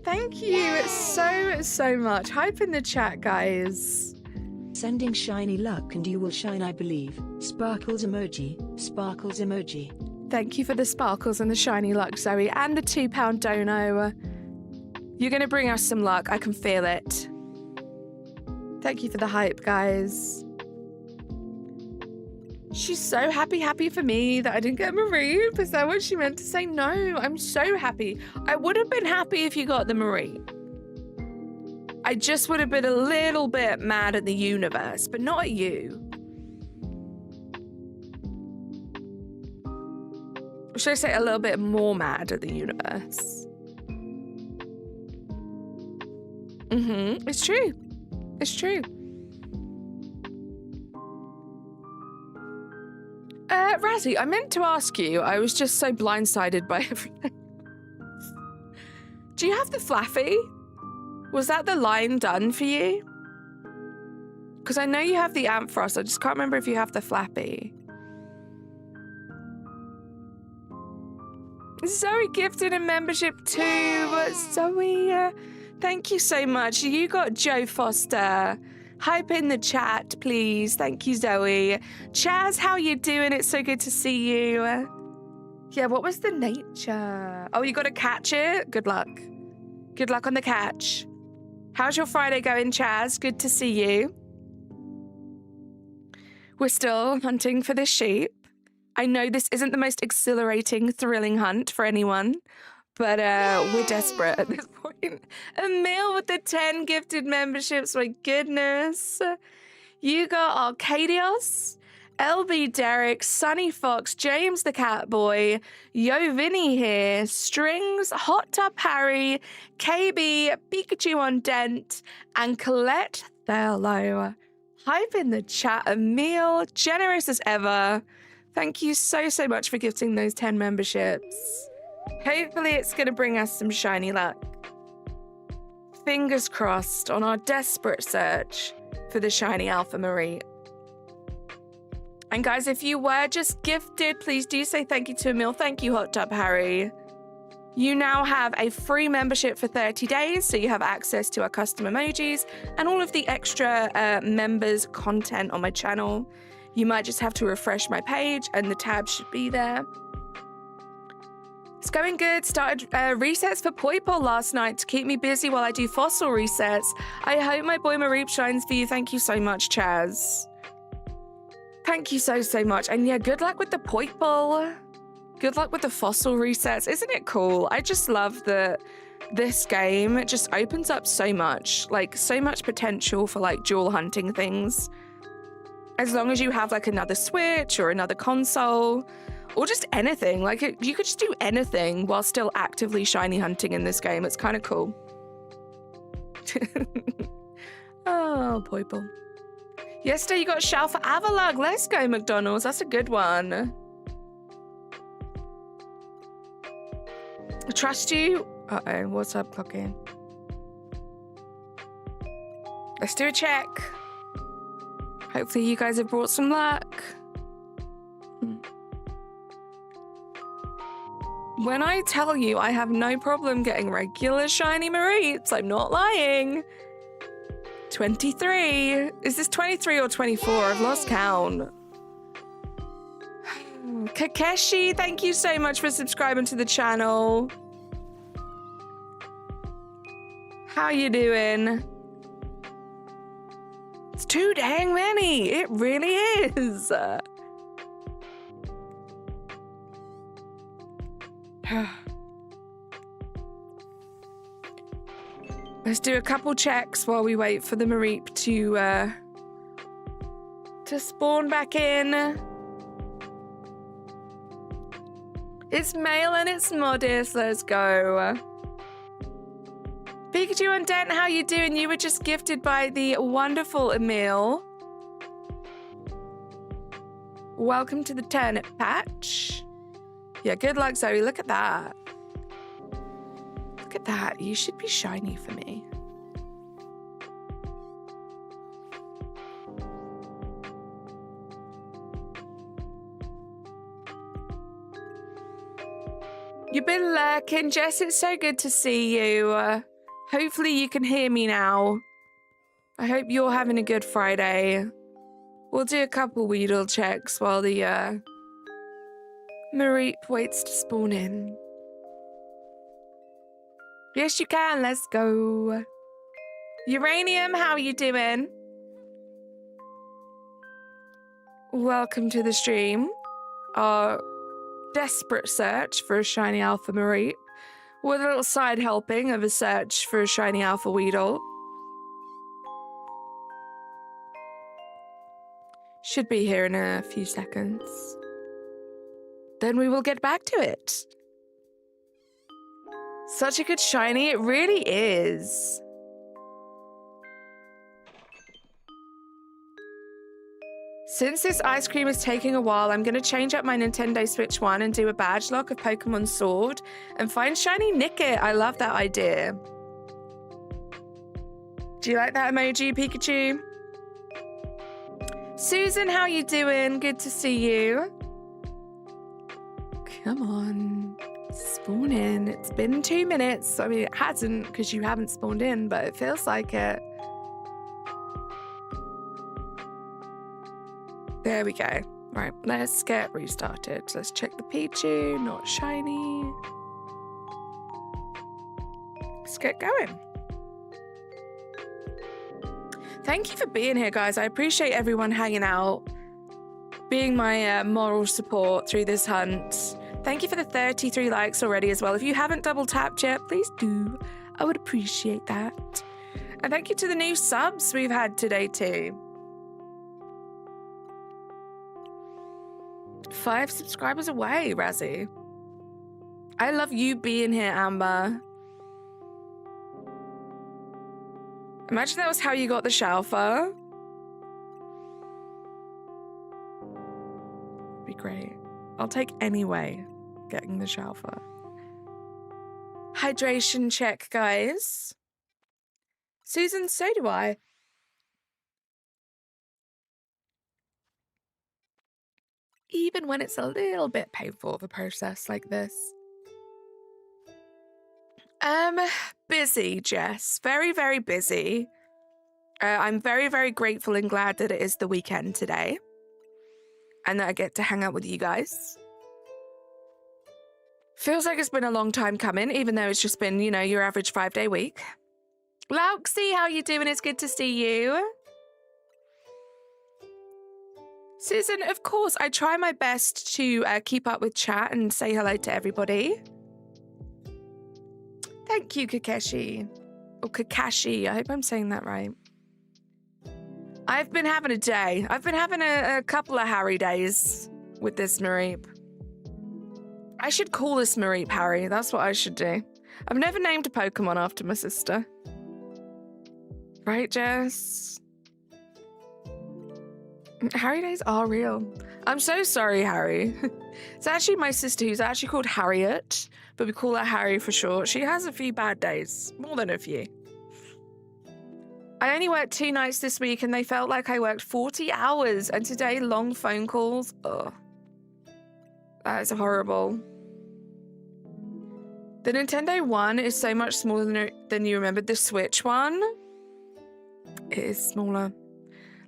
Thank you so much. Hype in the chat, guys. Sending shiny luck and you will shine, I believe. Sparkles emoji. Sparkles emoji. Thank you for the sparkles and the shiny luck, Zoe, and the £2 dono. You're going to bring us some luck. I can feel it. Thank you for the hype, guys. She's so happy for me that I didn't get Marie. Is that what she meant to say? No, I'm so happy. I would have been happy if you got the Marie. I just would have been a little bit mad at the universe, but not at you. Or should I say a little bit more mad at the universe? It's true. It's true. Razzie, I meant to ask you. I was just so blindsided by everything. Do you have the Flaffy? Was that the line done for you? Because I know you have the Ampharos. I just can't remember if you have the Flappy. Zoe gifted a membership too. Zoe, thank you so much. You got Joe Foster. Hype in the chat, please. Thank you, Zoe. Chaz, how you doing? It's so good to see you. Yeah, what was the nature? Oh, you got to catch it? Good luck. Good luck on the catch. How's your Friday going, Chaz? Good to see you. We're still hunting for this sheep. I know this isn't the most exhilarating, thrilling hunt for anyone, but we're desperate at this point. Emil with the 10 gifted memberships, my goodness. You got Arcadios, LB Derek, Sunny Fox, James the Catboy, Yo Vinny here, Strings, Hot Tub Harry, KB, Pikachu on Dent, and Colette Thurlow. Hype in the chat, Emil, generous as ever. Thank you so much for gifting those 10 memberships. Hopefully it's going to bring us some shiny luck. Fingers crossed on our desperate search for the shiny Alpha Marie. And guys, if you were just gifted, please do say thank you to Emil. Thank you, Hot Tub Harry. You now have a free membership for 30 days, so you have access to our custom emojis and all of the extra members content on my channel. You might just have to refresh my page and the tab should be there. It's going good. Started resets for Poipole last night to keep me busy while I do fossil resets. I hope my boy Mareep shines for you. Thank you so much, Chaz. Thank you so much. And yeah, good luck with the Poipole. Good luck with the fossil resets. Isn't it cool? I just love that this game just opens up so much, like so much potential for like dual hunting things. As long as you have like another Switch or another console or just anything, like you could just do anything while still actively shiny hunting in this game. It's kind of cool. Oh, Poipole. Yesterday you got a shout for Avalug. Let's go, McDonald's. That's a good one. I trust you. Uh-oh, what's up, clock in? Let's do a check. Hopefully you guys have brought some luck. When I tell you I have no problem getting regular shiny Mareeps, I'm not lying. 23. Is this 23 or 24? I've lost count. Kakeshi, thank you so much for subscribing to the channel. How you doing? It's too dang many. It really is. Let's do a couple checks while we wait for the Mareep to spawn back in. It's male and it's modest. Let's go. Pikachu and Dent, how you doing? You were just gifted by the wonderful Emil. Welcome to the Turnip patch. Yeah, good luck, Zoe. Look at that. Look at that. You should be shiny for me. You've been lurking, Jess. It's so good to see you. Hopefully you can hear me now. I hope you're having a good Friday. We'll do a couple Weedle checks while the Mareep waits to spawn in. Yes, you can. Let's go. Uranium, how are you doing? Welcome to the stream. Our desperate search for a shiny Alpha Mareep, with a little side helping of a search for a shiny Alpha Weedle. Should be here in a few seconds. Then we will get back to it. Such a good shiny, it really is. Since this ice cream is taking a while, I'm going to change up my Nintendo Switch 1 and do a badge lock of Pokemon Sword and find Shiny Nickit. I love that idea. Do you like that emoji, Pikachu? Susan, how you doing? Good to see you. Come on. Spawn in. It's been 2 minutes. I mean, it hasn't because you haven't spawned in, but it feels like it. There we go. Right, let's get restarted. Let's check the Pichu, not shiny. Let's get going. Thank you for being here, guys. I appreciate everyone hanging out, being my moral support through this hunt. Thank you for the 33 likes already as well. If you haven't double tapped yet, please do. I would appreciate that. And thank you to the new subs we've had today too. 5 subscribers away, Razzie. I love you being here, Amber. Imagine that was how you got the Shalfa. Be great. I'll take any way getting the Shalfa. Hydration check, guys. Susan, so do I. Even when it's a little bit painful, the process like this. Busy, Jess. Very, very busy. I'm very, very grateful and glad that it is the weekend today. And that I get to hang out with you guys. Feels like it's been a long time coming, even though it's just been, you know, your average 5-day week. Lauxie, how you doing? It's good to see you. Susan, of course, I try my best to keep up with chat and say hello to everybody. Thank you, Kakashi. Or Kakashi, I hope I'm saying that right. I've been having a day. I've been having a couple of Harry days with this Mareep. I should call this Mareep Harry. That's what I should do. I've never named a Pokemon after my sister. Right, Jess? Harry days are real. I'm so sorry, Harry. It's actually my sister who's actually called Harriet, but we call her Harry for short. She has a few bad days, more than a few. I only worked 2 nights this week and they felt like I worked 40 hours, and today long phone calls. Ugh. That is horrible. The Nintendo One is so much smaller than you remembered. The Switch one, it is smaller.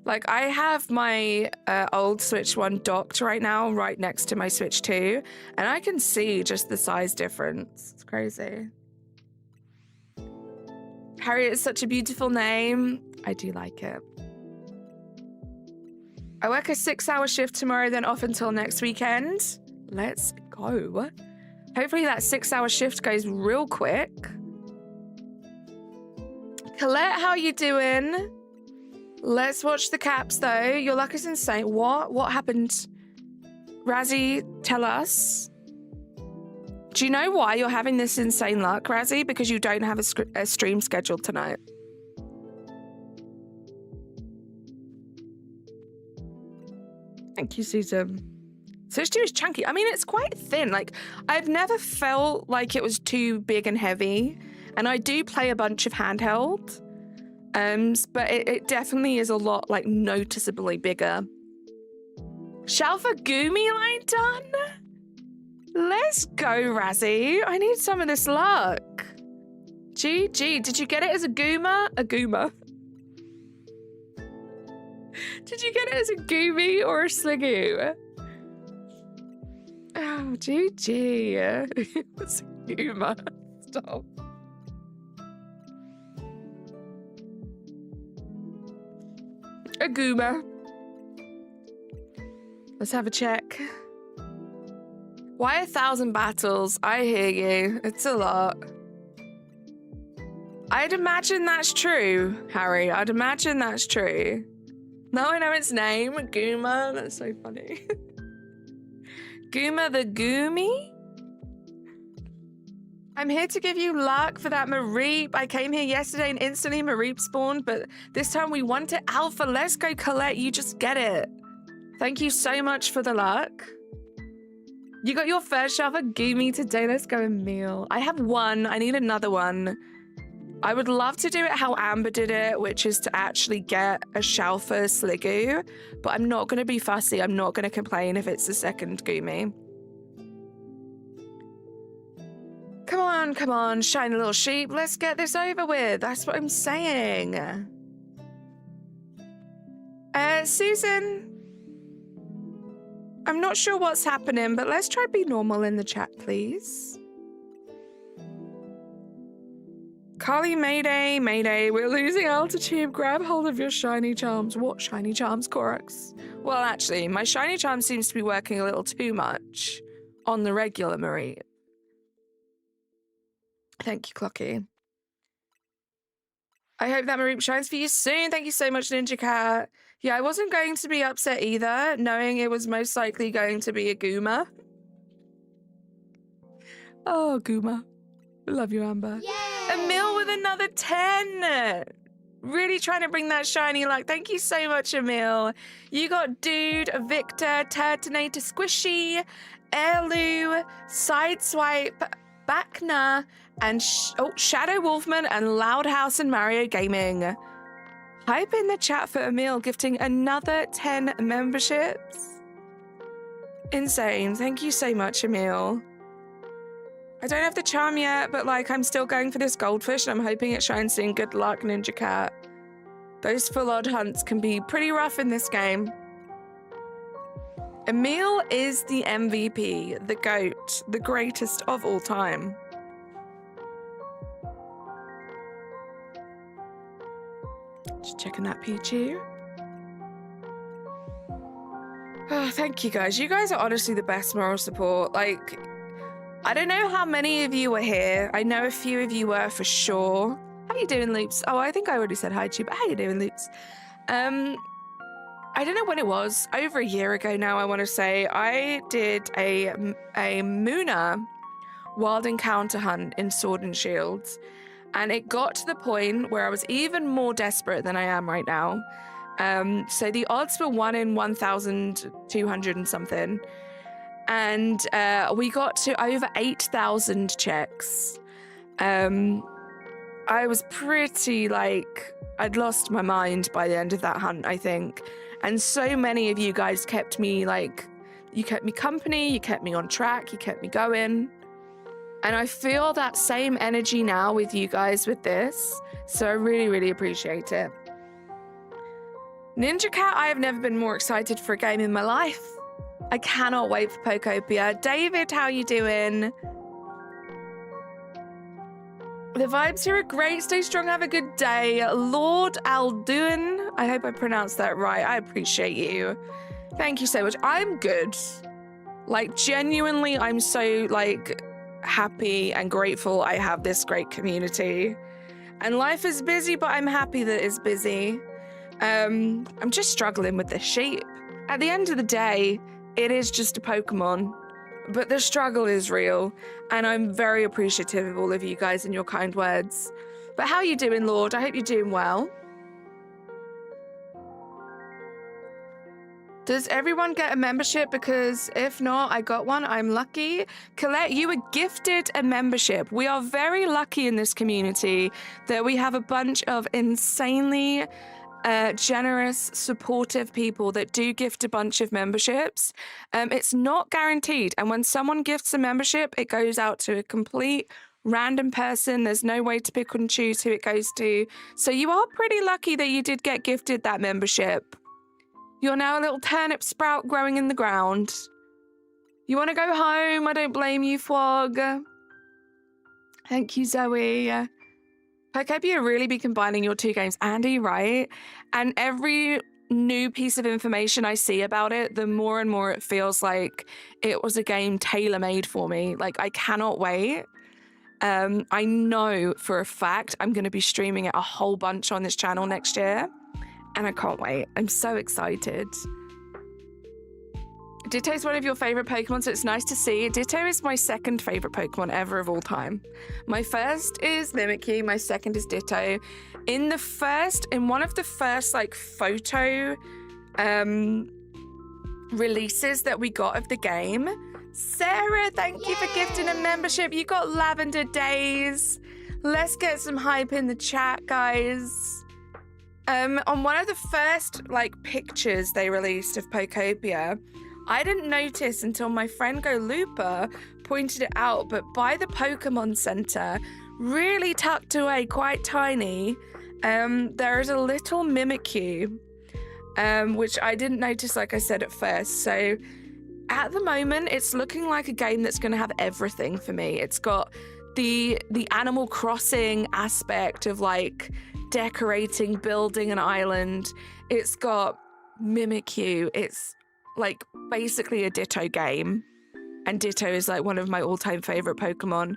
Like, I have my old Switch 1 docked right now, right next to my Switch 2, and I can see just the size difference. It's crazy. Harriet is such a beautiful name. I do like it. I work a 6-hour shift tomorrow, then off until next weekend. Let's go. Hopefully that 6-hour shift goes real quick. Colette, how you doing? Let's watch the caps, though. Your luck is insane. What? What happened? Razzie, tell us. Do you know why you're having this insane luck, Razzie? Because you don't have a stream scheduled tonight. Thank you, Susan. Switch 2 is chunky. I mean, it's quite thin. Like, I've never felt like it was too big and heavy. And I do play a bunch of handheld. But it definitely is a lot, like, noticeably bigger. Shalfa Gumi line done? Let's go, Razzie. I need some of this luck. GG. Did you get it as a Gooma? A Gooma. Did you get it as a Goomy or a Sligoo? Oh, GG. It's a Gooma. Stop. A Gooma. Let's have a check. Why 1,000 battles? I hear you. It's a lot. I'd imagine that's true, Harry. I'd imagine that's true. Now I know its name, Gooma. That's so funny. Gooma the Goomy? I'm here to give you luck for that Mareep. I came here yesterday and instantly Mareep spawned, but this time we want it alpha. Let's go, Colette. You just get it. Thank you so much for the luck. You got your first shell for Goomy today. Let's go, Emil. I have one. I need another one. I would love to do it how Amber did it, which is to actually get a shell for Sliggoo, but I'm not going to be fussy. I'm not going to complain if it's the second Goomy. Come on, shiny little sheep. Let's get this over with. That's what I'm saying. Susan, I'm not sure what's happening, but let's try be normal in the chat, please. Carly, Mayday, Mayday, we're losing altitude. Grab hold of your shiny charms. What shiny charms, Corax? Well, actually, my shiny charm seems to be working a little too much on the regular Marie. Thank you, Clocky. I hope that Marie shines for you soon. Thank you so much, Ninja Cat. Yeah, I wasn't going to be upset either, knowing it was most likely going to be a Gooma. Oh, Gooma. Love you, Amber. Yay! Emil with another 10. Really trying to bring that shiny luck. Thank you so much, Emil. You got Dude, Victor, Turtonator, Squishy, Airloo, Sideswipe, Backna, and Shadow Wolfman and Loudhouse and Mario Gaming. Type in the chat for Emil gifting another 10 memberships. Insane. Thank you so much, Emil. I don't have the charm yet, but like I'm still going for this goldfish and I'm hoping it shines soon. Good luck, Ninja Cat. Those full odd hunts can be pretty rough in this game. Emil is the MVP, the GOAT, the greatest of all time. Just checking that Pichu. Oh, thank you guys. You guys are honestly the best moral support. Like, I don't know how many of you were here. I know a few of you were for sure. How you doing, Loops? Oh, I think I already said hi to you, but how you doing, Loops? I don't know when it was. Over a year ago now, I want to say. I did a Moona wild encounter hunt in Sword and Shields. And it got to the point where I was even more desperate than I am right now. So the odds were 1 in 1,200 and something. And we got to over 8,000 checks. I was pretty like, I'd lost my mind by the end of that hunt, I think. And so many of you guys kept me like, you kept me company, you kept me on track, you kept me going. And I feel that same energy now with you guys with this. So I really, really appreciate it. Ninja Cat, I have never been more excited for a game in my life. I cannot wait for Pokopia. David, how you doing? The vibes here are great. Stay strong, have a good day. Lord Alduin, I hope I pronounced that right. I appreciate you. Thank you so much. I'm good. Like, genuinely, I'm so, like, happy and grateful I have this great community. And life is busy, but I'm happy that it's busy. I'm just struggling with this sheep. At the end of the day, it is just a Pokemon, but the struggle is real, and I'm very appreciative of all of you guys and your kind words. But how are you doing, Lord? I hope you're doing well. Does everyone get a membership? Because if not, I got one. I'm lucky. Colette, you were gifted a membership. We are very lucky in this community that we have a bunch of insanely generous, supportive people that do gift a bunch of memberships. It's not guaranteed. And when someone gifts a membership, it goes out to a complete random person. There's no way to pick and choose who it goes to. So you are pretty lucky that you did get gifted that membership. You're now a little turnip sprout growing in the ground. You want to go home? I don't blame you, Fwog. Thank you, Zoe. Pokopia really be combining your two games. Andy, right? And every new piece of information I see about it, the more and more it feels like it was a game tailor-made for me. Like, I cannot wait. I know for a fact I'm going to be streaming it a whole bunch on this channel next year. And I can't wait. I'm so excited. Ditto is one of your favorite Pokemon, so it's nice to see. Ditto is my second favorite Pokemon ever of all time. My first is Mimikyu, my second is Ditto. In one of the first like photo releases that we got of the game. Sarah, thank you for gifting a membership. You got Lavender Days. Let's get some hype in the chat, guys. On one of the first pictures they released of Pokopia, I didn't notice until my friend Golupa pointed it out, but by the Pokemon Center, really tucked away, quite tiny, there is a little Mimikyu, which I didn't notice, like I said at first. So at the moment, it's looking like a game that's going to have everything for me. It's got the Animal Crossing aspect of decorating, building an island. It's got Mimikyu. It's basically a Ditto game, and Ditto is one of my all-time favorite Pokemon.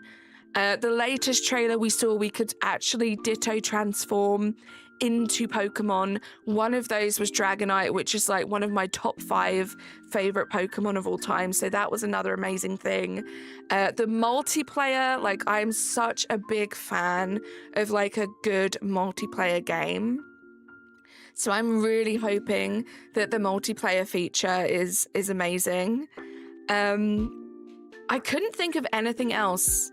The latest trailer we saw, we could actually Ditto transform into Pokemon. One of those was Dragonite, which is one of my top 5 favorite Pokemon of all time. So that was another amazing thing. The multiplayer, I'm such a big fan of a good multiplayer game. So I'm really hoping that the multiplayer feature is amazing. I couldn't think of anything else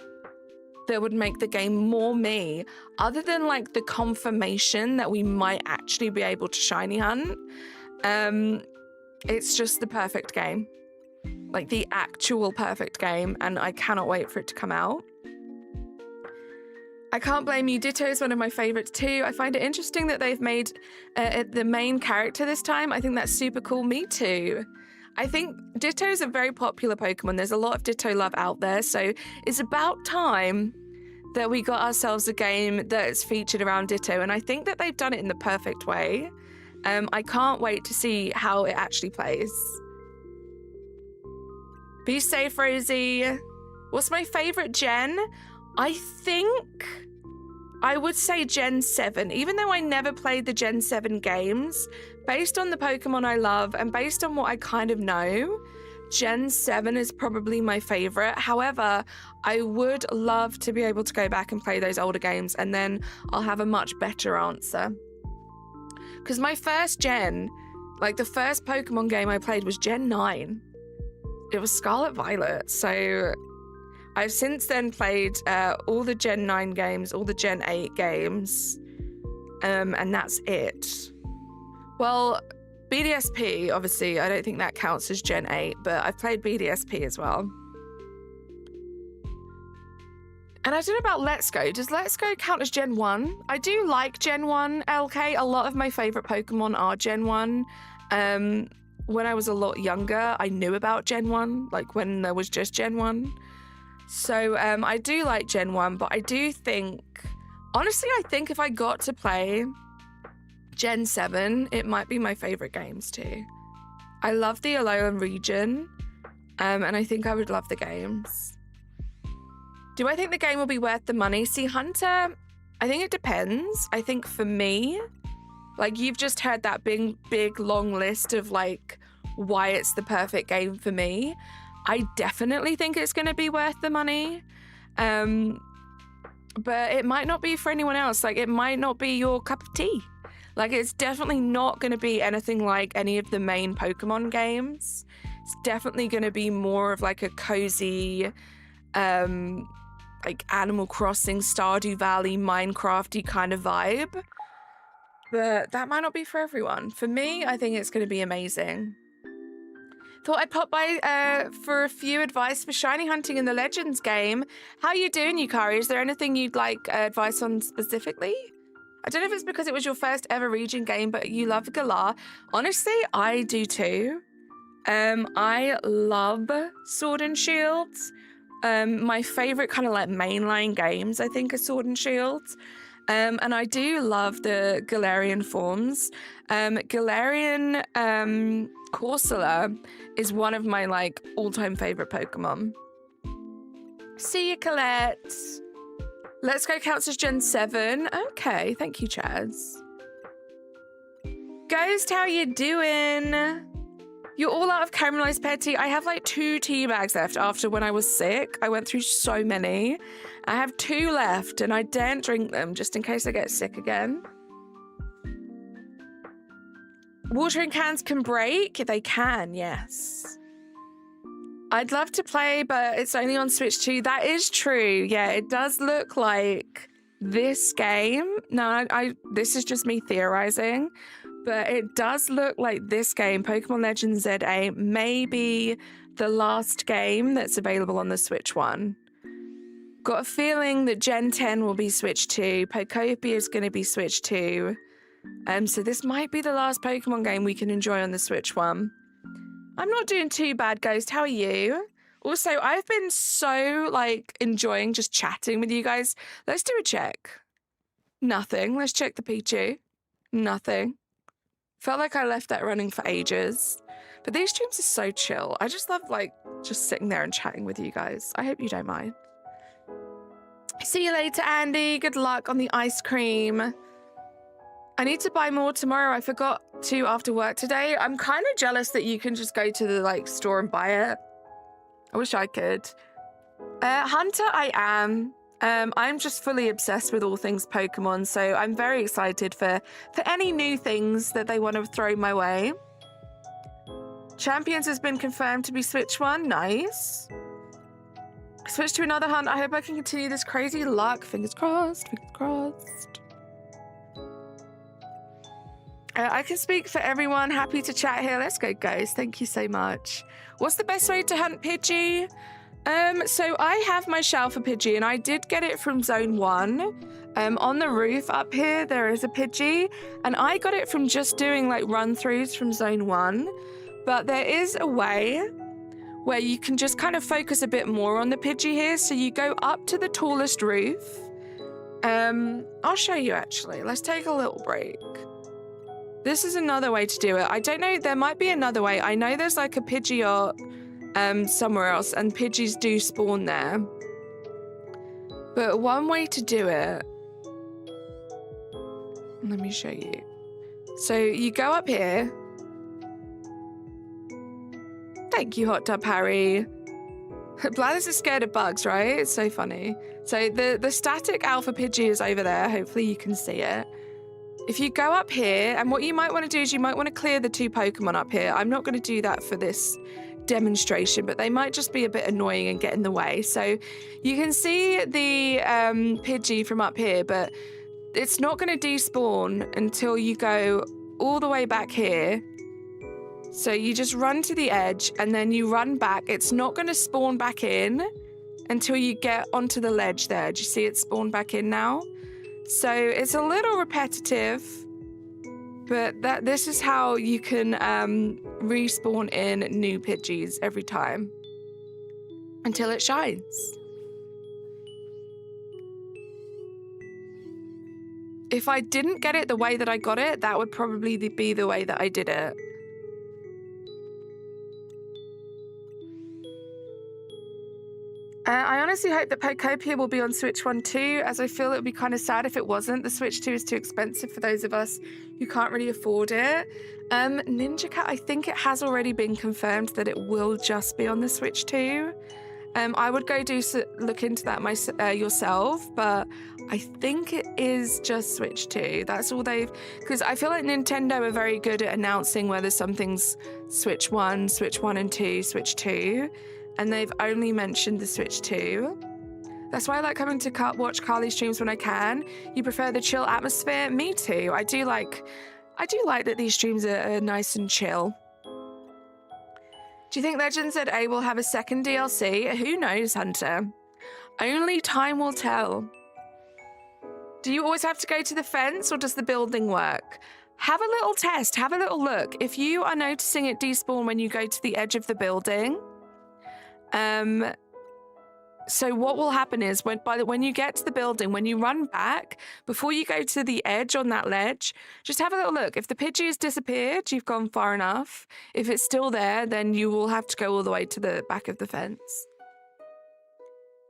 that would make the game more me, other than the confirmation that we might actually be able to shiny hunt. It's just the perfect game, the actual perfect game, and I cannot wait for it to come out. I can't blame you. Ditto is one of my favorites too. I find it interesting that they've made the main character this time. I think that's super cool. Me too. I think Ditto is a very popular Pokemon. There's a lot of Ditto love out there, so it's about time that we got ourselves a game that's featured around Ditto, and I think that they've done it in the perfect way. I can't wait to see how it actually plays. Be safe, Rosie. What's my favorite gen? I think I would say Gen 7, even though I never played the Gen 7 games. Based on the Pokemon I love and based on what I kind of know, Gen 7 is probably my favorite. However, I would love to be able to go back and play those older games, and then I'll have a much better answer. Because my first gen, the first Pokemon game I played was Gen 9. It was Scarlet Violet, so I've since then played all the Gen 9 games, all the Gen 8 games, and that's it. Well, BDSP, obviously, I don't think that counts as Gen 8, but I've played BDSP as well. And I don't know about Let's Go. Does Let's Go count as Gen 1? I do like Gen 1 LK. A lot of my favorite Pokemon are Gen 1. When I was a lot younger, I knew about Gen 1, when there was just Gen 1. So I do like Gen 1, but I do think, honestly, I think if I got to play Gen 7, it might be my favorite games too. I love the Alolan region, and I think I would love the games. Do I think the game will be worth the money? See, Hunter, I think it depends. I think for me, you've just heard that big, long list of why it's the perfect game for me. I definitely think it's going to be worth the money. But it might not be for anyone else. It might not be your cup of tea. It's definitely not going to be anything like any of the main Pokemon games. It's definitely going to be more of a cozy, Animal Crossing, Stardew Valley, Minecraft-y kind of vibe. But that might not be for everyone. For me, I think it's going to be amazing. Thought I'd pop by for a few advice for shiny hunting in the Legends game. How you doing, Yukari? Is there anything you'd like advice on specifically? I don't know if it's because it was your first ever region game, but you love Galar. Honestly, I do too. I love Sword and Shield. My favorite kind of mainline games, I think, are Sword and Shield. And I do love the Galarian forms. Galarian Corsola is one of my all-time favorite Pokemon. See you, Colette. Let's Go counts as Gen 7. Okay, thank you, Chaz. Ghost, how you doing? You're all out of caramelized pear tea. I have 2 tea bags left after when I was sick. I went through so many. I have 2 left and I daren't drink them just in case I get sick again. Watering cans can break? They can, yes. I'd love to play, but it's only on Switch 2. That is true. Yeah, it does look like this game. Now, this is just me theorizing, but it does look like this game, Pokemon Legends ZA, may be the last game that's available on the Switch 1. Got a feeling that Gen 10 will be Switch 2. Pokopia is going to be Switch 2. So this might be the last Pokemon game we can enjoy on the Switch 1. I'm not doing too bad, Ghost. How are you? Also, I've been so, enjoying just chatting with you guys. Let's do a check. Nothing. Let's check the Pichu. Nothing. Felt like I left that running for ages. But these streams are so chill. I just love, just sitting there and chatting with you guys. I hope you don't mind. See you later, Andy. Good luck on the ice cream. I need to buy more tomorrow. I forgot to after work today. I'm kind of jealous that you can just go to the store and buy it. I wish I could. Hunter, I am. I'm just fully obsessed with all things Pokemon, so I'm very excited for any new things that they want to throw my way. Champions has been confirmed to be Switch 1. Nice. Switch to another hunt. I hope I can continue this crazy luck. Fingers crossed. Fingers crossed. I can speak for everyone. Happy to chat here. Let's go, guys. Thank you so much. What's the best way to hunt Pidgey? So I have my shell for Pidgey, and I did get it from Zone 1. On the roof up here, there is a Pidgey, and I got it from just doing run-throughs from Zone 1. But there is a way where you can just kind of focus a bit more on the Pidgey here. So you go up to the tallest roof. I'll show you actually. Let's take a little break. This is another way to do it. I don't know, there might be another way. I know there's a Pidgey art somewhere else, and Pidgeys do spawn there. But one way to do it, let me show you. So you go up here. Thank you, Hot Tub Harry. Blathers is scared of bugs, right? It's so funny. So the static alpha Pidgey is over there. Hopefully you can see it. If you go up here, and what you might want to do is you might want to clear the 2 Pokemon up here. I'm not going to do that for this demonstration, but they might just be a bit annoying and get in the way. So you can see the Pidgey from up here, but it's not going to despawn until you go all the way back here. So you just run to the edge and then you run back. It's not going to spawn back in until you get onto the ledge there. Do you see it spawn back in now? So it's a little repetitive, but this is how you can respawn in new Pidgeys every time until it shines. If I didn't get it the way that I got it, that would probably be the way that I did it. I honestly hope that Pokopia will be on Switch 1 too, as I feel it would be kind of sad if it wasn't. The Switch 2 is too expensive for those of us who can't really afford it. Ninja Cat, I think it has already been confirmed that it will just be on the Switch 2. I would go look into that yourself, but I think it is just Switch 2. That's all because I feel like Nintendo are very good at announcing whether something's Switch 1, Switch 1 and 2, Switch 2. And they've only mentioned the Switch 2. That's why I like coming to watch Carly streams when I can. You prefer the chill atmosphere? Me too. I do like that these streams are nice and chill. Do you think Legends ZA will have a second DLC? Who knows, Hunter? Only time will tell. Do you always have to go to the fence, or does the building work? Have a little test, have a little look. If you are noticing it despawn when you go to the edge of the building, so what will happen is when you get to the building, when you run back, before you go to the edge on that ledge, just have a little look. If the Pidgey has disappeared, you've gone far enough. If it's still there, then you will have to go all the way to the back of the fence.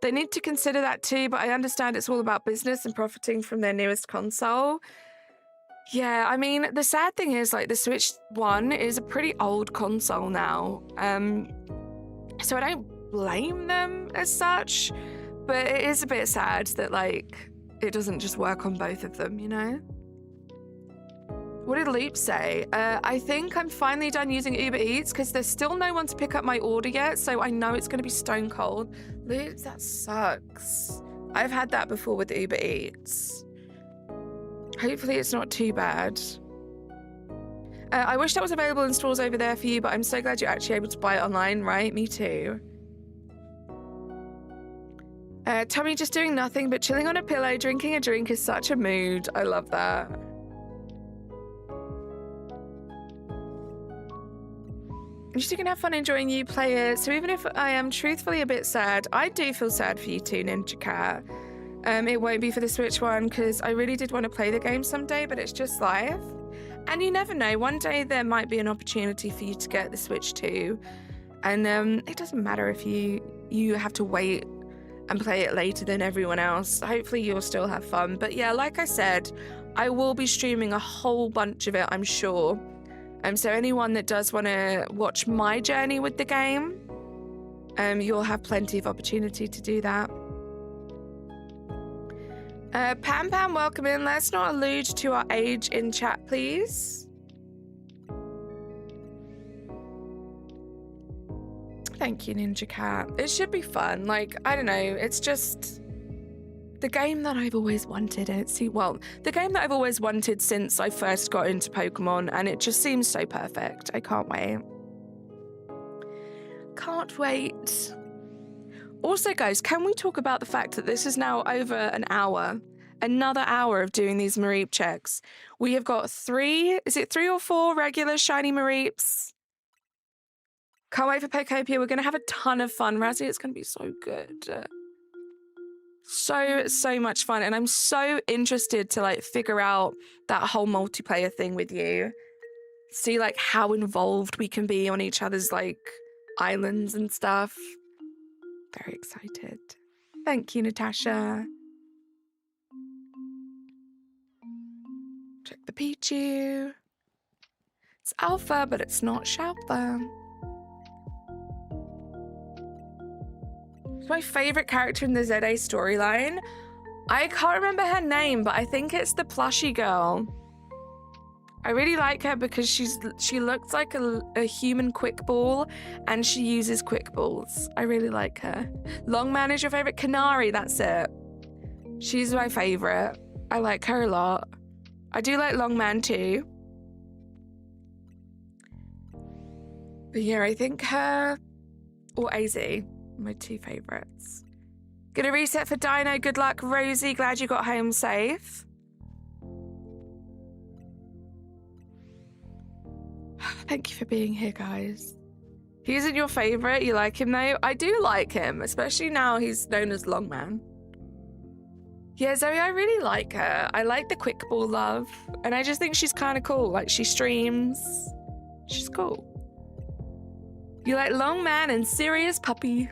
They need to consider that too, but I understand it's all about business and profiting from their newest console. Yeah, I mean, the sad thing is, the Switch 1 is a pretty old console now. So I don't blame them as such, but it is a bit sad that, it doesn't just work on both of them, you know? What did Leap say? I think I'm finally done using Uber Eats because there's still no one to pick up my order yet, so I know it's going to be stone cold. Leap, that sucks. I've had that before with Uber Eats. Hopefully it's not too bad. I wish that was available in stores over there for you, but I'm so glad you're actually able to buy it online, right? Me too. Tommy just doing nothing but chilling on a pillow, drinking a drink is such a mood. I love that. You still can have fun enjoying new players. So even if I am truthfully a bit sad, I do feel sad for you too, Ninja Cat. It won't be for the Switch one because I really did want to play the game someday, but it's just life. And you never know, one day there might be an opportunity for you to get the Switch too. And it doesn't matter if you have to wait and play it later than everyone else. Hopefully you'll still have fun. But yeah, like I said, I will be streaming a whole bunch of it, I'm sure. So anyone that does want to watch my journey with the game, you'll have plenty of opportunity to do that. Pam Pam, welcome in. Let's not allude to our age in chat, please. Thank you, Ninja Cat. It should be fun. Like, I don't know, it's just the game that I've always wanted. And the game that I've always wanted since I first got into Pokemon, and it just seems so perfect. I can't wait. Can't wait. Also, guys, can we talk about the fact that this is now over an hour? Another hour of doing these Mareep checks. We have got 3 or 4 regular shiny Mareeps? Can't wait for Pokopia. We're going to have a ton of fun. Razzie, it's going to be so good. So much fun. And I'm so interested to like figure out that whole multiplayer thing with you. See like how involved we can be on each other's like islands and stuff. Very excited. Thank you, Natasha. Check the Pichu. It's Alpha, but it's not Shalpa. It's my favorite character in the ZA storyline. I can't remember her name, but I think it's the Plushie girl. I really like her because she looks like a human quick ball, and she uses quick balls. I really like her. Longman is your favorite? Canary, that's it. She's my favorite. I like her a lot. I do like Longman too. But yeah, I think her or AZ are my 2 favorites. Gonna reset for Dino. Good luck, Rosie. Glad you got home safe. Thank you for being here, guys. He isn't your favorite. You like him though? I do like him, especially now he's known as Longman. Yeah, Zoe, I really like her. I like the quick ball love, and I just think she's kind of cool. Like, she streams. She's cool. You like Longman and Serious Puppy.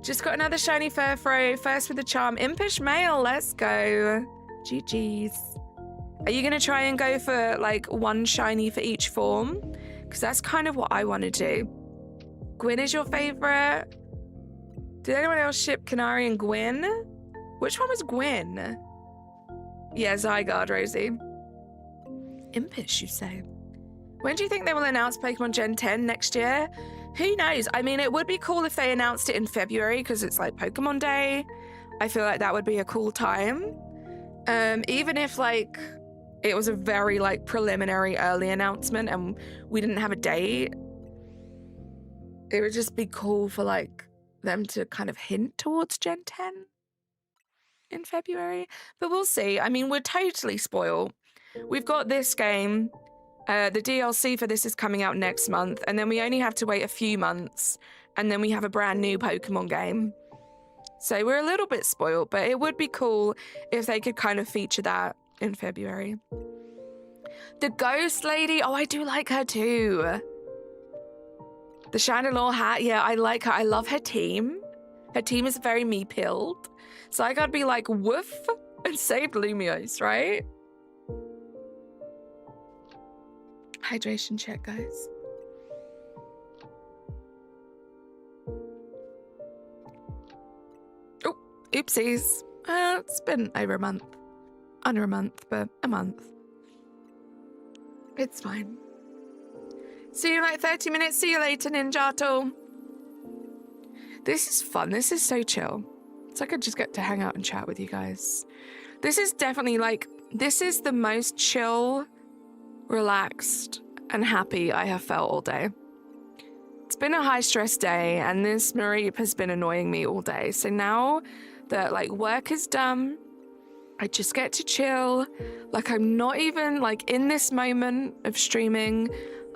Just got another shiny Furfro. First with the charm. Impish Male. Let's go. GG's. Are you going to try and go for like 1 shiny for each form? Because that's kind of what I want to do. Gwyn is your favorite? Did anyone else ship Canary and Gwyn? Which one was Gwyn? Yeah, Zygarde, Rosie. Impish, you say? When do you think they will announce Pokemon Gen 10 next year? Who knows? I mean, it would be cool if they announced it in February because it's like Pokemon Day. I feel like that would be a cool time. Even if like it was a very like preliminary early announcement and we didn't have a date, it would just be cool for like them to kind of hint towards Gen 10 in February. But we'll see. I mean, we're totally spoiled. We've got this game. The DLC for this is coming out next month, and then we only have to wait a few months, and then we have a brand new Pokemon game. So we're a little bit spoiled, but it would be cool if they could kind of feature that in February. The Ghost Lady, oh, I do like her too. The Chandelure hat, yeah, I like her. I love her team. Her team is very me-pilled. So I gotta be like, woof, and save Lumiose, right? Hydration check, guys. Oh, oopsies. It's been over a month. Under a month, but a month. It's fine. See you in like 30 minutes. See you later, Ninjato. This is fun. This is so chill. It's like I just get to hang out and chat with you guys. This is definitely like, this is the most chill, relaxed, and happy I have felt all day. It's been a high stress day, and this Mareep has been annoying me all day. So now that like work is done, I just get to chill. Like I'm not even like in this moment of streaming,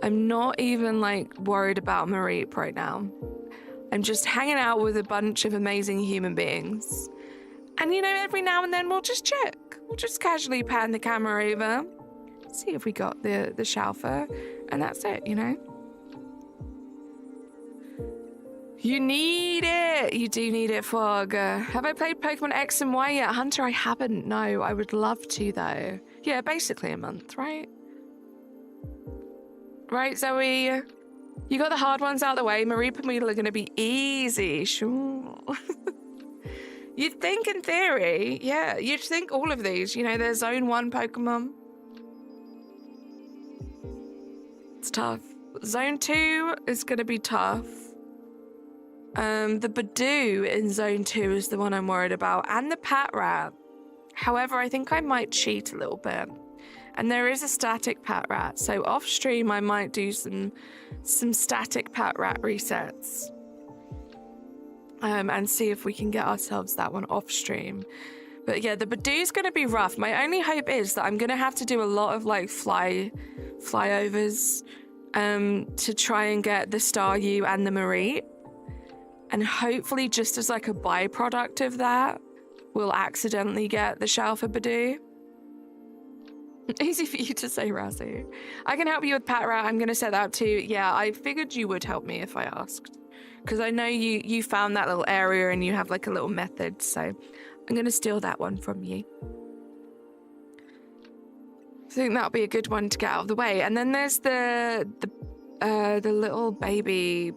I'm not even like worried about Mareep right now. I'm just hanging out with a bunch of amazing human beings. And you know, every now and then we'll just check. We'll just casually pan the camera over, see if we got the Shalfa, and that's it, you know? You need it. You do need it, Fog. Have I played Pokemon X and Y yet? Hunter, I haven't. No, I would love to, though. Yeah, basically a month, right? Right, Zoe? You got the hard ones out of the way. Mareep and Weedle are going to be easy, sure. You'd think in theory, yeah, you'd think all of these, you know, they're Zone 1 Pokemon. It's tough. Zone 2 is going to be tough. The Badoo in Zone 2 is the one I'm worried about, and the Patrat. However, I think I might cheat a little bit. And there is a static Patrat, so off stream I might do some static Patrat resets. And see if we can get ourselves that one off stream. But yeah, the Badoo's going to be rough. My only hope is that I'm going to have to do a lot of like flyovers to try and get the Staryu and the Mareep. And hopefully just as like a byproduct of that, we'll accidentally get the Shalfa Badoo. Easy for you to say, Razzie. I can help you with Patrat. I'm going to set that up too. Yeah, I figured you would help me if I asked. Because I know you found that little area and you have like a little method. So I'm going to steal that one from you. I think that'll be a good one to get out of the way. And then there's the little baby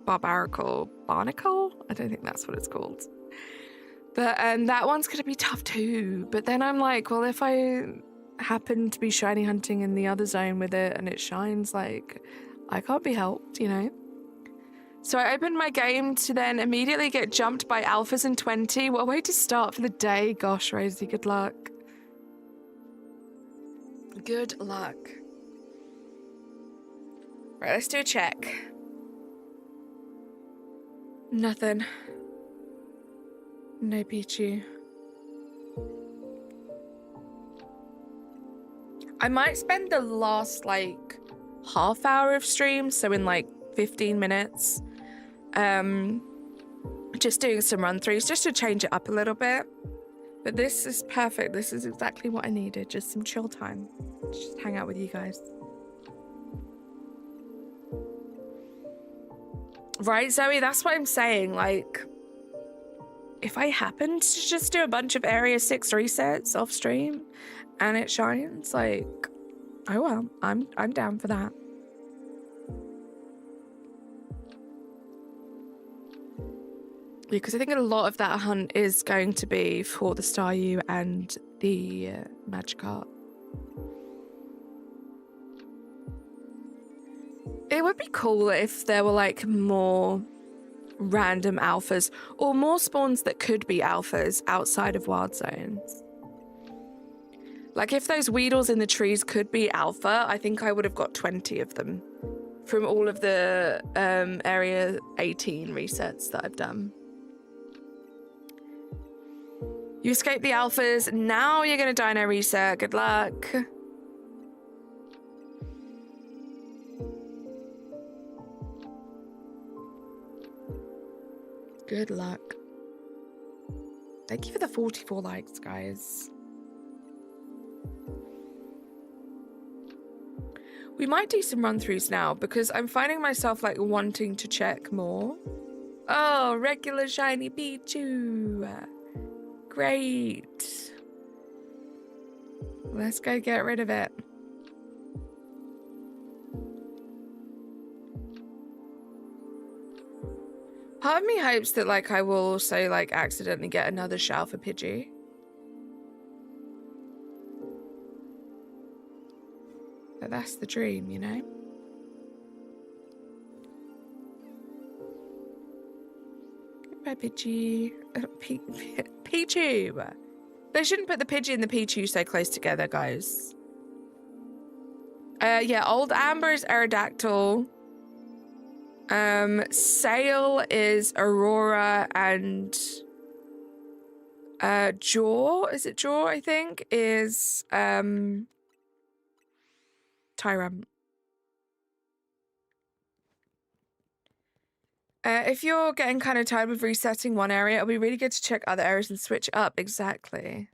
Barnacle. I don't think that's what it's called. But that one's going to be tough too. But then I'm like, well, if I happen to be shiny hunting in the other zone with it and it shines, like, I can't be helped, you know? So I opened my game to then immediately get jumped by alphas in 20. What a way to start for the day. Gosh, Rosie, good luck. Good luck. Right, let's do a check. Nothing. No Pichu. I might spend the last, like, half hour of stream, so in, like, 15 minutes, just doing some run-throughs, just to change it up a little bit. But this is perfect. This is exactly what I needed. Just some chill time. Just hang out with you guys. Right, Zoe? That's what I'm saying. Like, if I happened to just do a bunch of Area 6 resets off stream and it shines, like, oh well, I'm down for that. Because I think a lot of that hunt is going to be for the Staryu and the Magikarp. It would be cool if there were like more random alphas or more spawns that could be alphas outside of wild zones. Like if those Weedles in the trees could be alpha, I think I would have got 20 of them from all of the Area 18 resets that I've done. You escaped the alphas. Now you're going to dino reset. Good luck. Good luck. Thank you for the 44 likes, guys. We might do some run-throughs now because I'm finding myself like wanting to check more. Oh, regular shiny Pichu. Great. Let's go get rid of it. Part of me hopes that like I will also like accidentally get another shell for Pidgey. But That's the dream, you know? Goodbye, Pidgey. Pichu. They shouldn't put the Pidgey and the Pichu so close together, guys. Yeah, Old Amber is Aerodactyl. Sail is Aurora, and Jaw, is it Jaw, I think, is Tyram. If you're getting kind of tired of resetting one area, it'll be really good to check other areas and switch up. Exactly.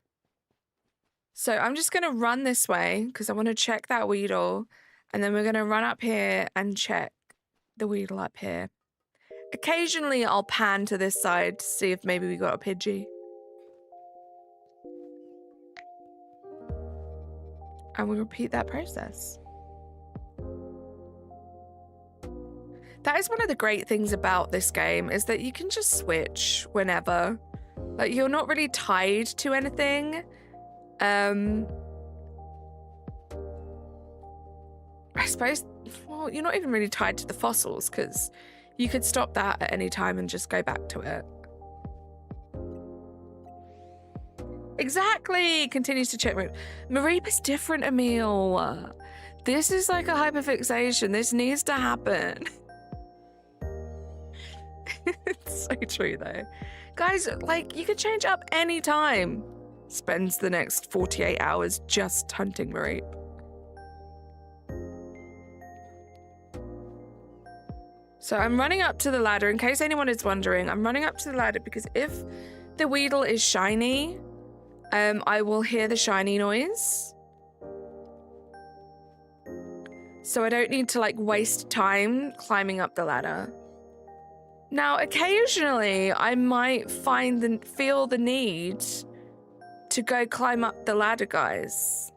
So I'm just going to run this way because I want to check that Weedle. And then we're going to run up here and check the Weedle up here. Occasionally, I'll pan to this side to see if maybe we got a Pidgey. And we repeat that process. That is one of the great things about this game, is that you can just switch whenever. Like, you're not really tied to anything. I suppose, well, you're not even really tied to the fossils, because you could stop that at any time and just go back to it. Exactly! Continues to check. Mareep is different, Emil. This is like a hyperfixation. This needs to happen. It's so true, though. Guys, like, you could change up any time. Spends the next 48 hours just hunting Mareep. So I'm running up to the ladder. In case anyone is wondering, I'm running up to the ladder because if the Weedle is shiny, I will hear the shiny noise. So I don't need to, like, waste time climbing up the ladder. Now, occasionally, I might feel the need to go climb up the ladder, guys.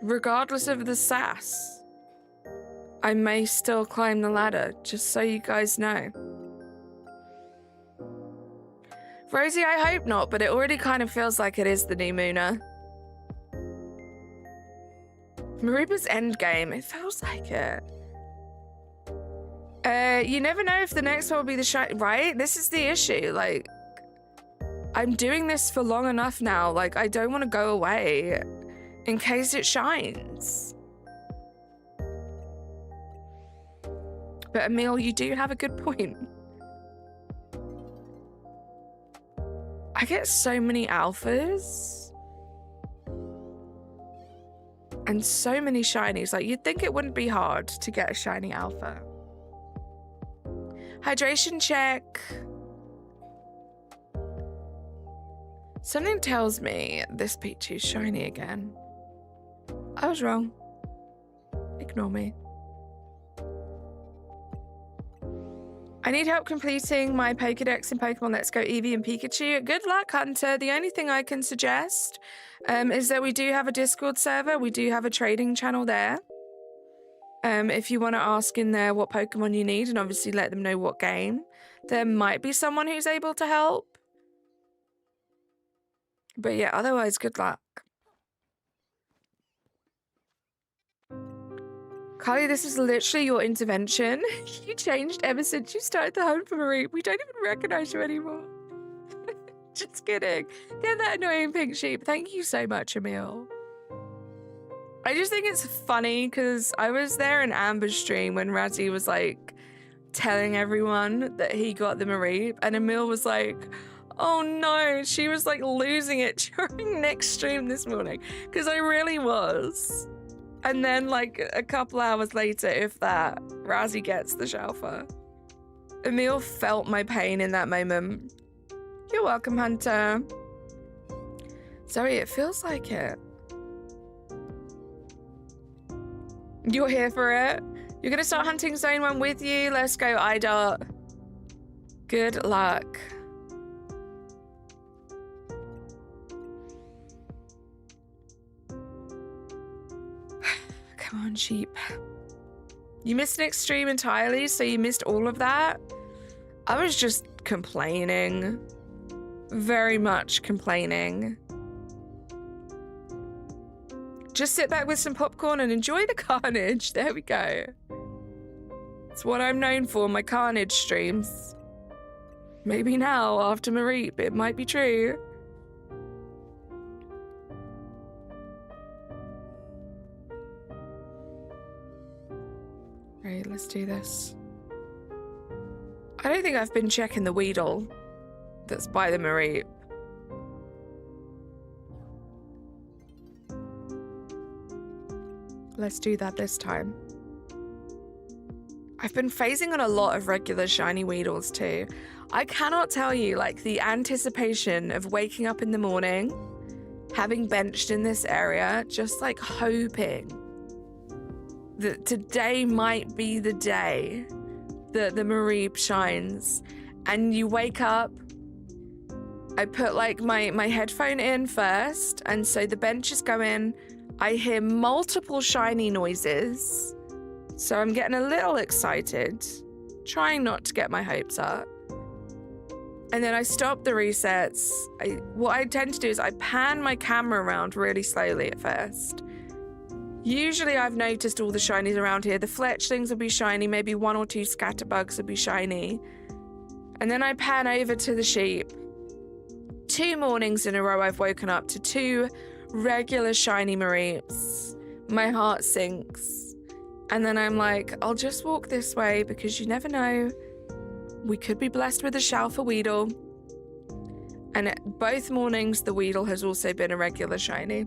Regardless of the sass, I may still climb the ladder, just so you guys know. Rosie, I hope not, but it already kind of feels like it is the new Muna. Mareepa's endgame, it feels like it. You never know if the next one will be the shiny, right? This is the issue. Like, I'm doing this for long enough now. Like, I don't want to go away in case it shines. But Emil, you do have a good point. I get so many alphas. And so many shinies. Like, you'd think it wouldn't be hard to get a shiny alpha. Hydration check. Something tells me this Pichu's shiny again. I was wrong. Ignore me. I need help completing my Pokedex in Pokemon Let's Go Eevee and Pikachu. Good luck, Hunter. The only thing I can suggest is that we do have a Discord server. We do have a trading channel there. If you want to ask in there what Pokemon you need and obviously let them know what game, there might be someone who's able to help. But yeah, otherwise, good luck. Carly, this is literally your intervention. You changed ever since you started the hunt for Mareep. We don't even recognize you anymore. Just kidding. Get that annoying pink sheep. Thank you so much, Emil. I just think it's funny because I was there in Amber's stream when Razzie was like telling everyone that he got the Mareep, and Emil was like, oh no, she was like losing it during next stream this morning, because I really was. And then like a couple hours later, if that, Razzie gets the Shalfa. Emil felt my pain in that moment. You're welcome, Hunter. Sorry, it feels like it. You're here for it? You're gonna start hunting Zone 1 with you? Let's go, IDOT. Good luck. Come on, sheep. You missed next stream entirely, so you missed all of that? I was just complaining. Very much complaining. Just sit back with some popcorn and enjoy the carnage. There we go. It's what I'm known for, my carnage streams. Maybe now, after Mareep, it might be true. Right, let's do this. I don't think I've been checking the Weedle that's by the Mareep. Let's do that this time. I've been phasing on a lot of regular shiny Weedles too. I cannot tell you, like, the anticipation of waking up in the morning, having benched in this area, just like hoping that today might be the day that the Mareep shines. And you wake up, I put like my headphone in first, and so the bench is going. I hear multiple shiny noises, so I'm getting a little excited, trying not to get my hopes up. And then I stop the resets. What I tend to do is I pan my camera around really slowly at first. Usually I've noticed all the shinies around here. The fletchlings will be shiny, maybe 1 or 2 scatterbugs will be shiny. And then I pan over to the sheep. 2 mornings in a row I've woken up to 2 regular shiny Mareeps. My heart sinks. And then I'm like, I'll just walk this way because you never know. We could be blessed with a Shalfa Weedle. And both mornings the Weedle has also been a regular shiny.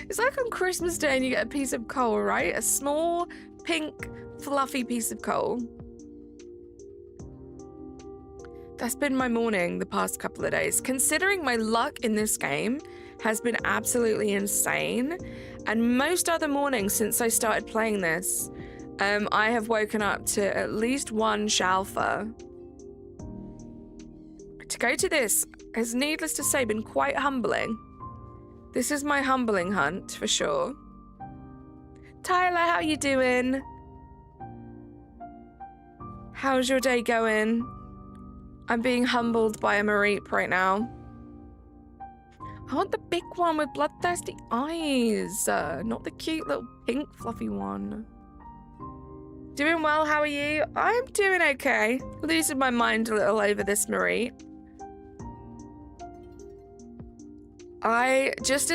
It's like on Christmas Day and you get a piece of coal, right? A small, pink, fluffy piece of coal. That's been my morning the past couple of days. Considering my luck in this game has been absolutely insane. And most other mornings since I started playing this, I have woken up to at least 1 Shalfa. To go to this has, needless to say, been quite humbling. This is my humbling hunt, for sure. Tyler, how you doing? How's your day going? I'm being humbled by a Mareep right now. I want the big one with bloodthirsty eyes, not the cute little pink fluffy one. Doing well, how are you? I'm doing okay. Losing my mind a little over this Mareep. Just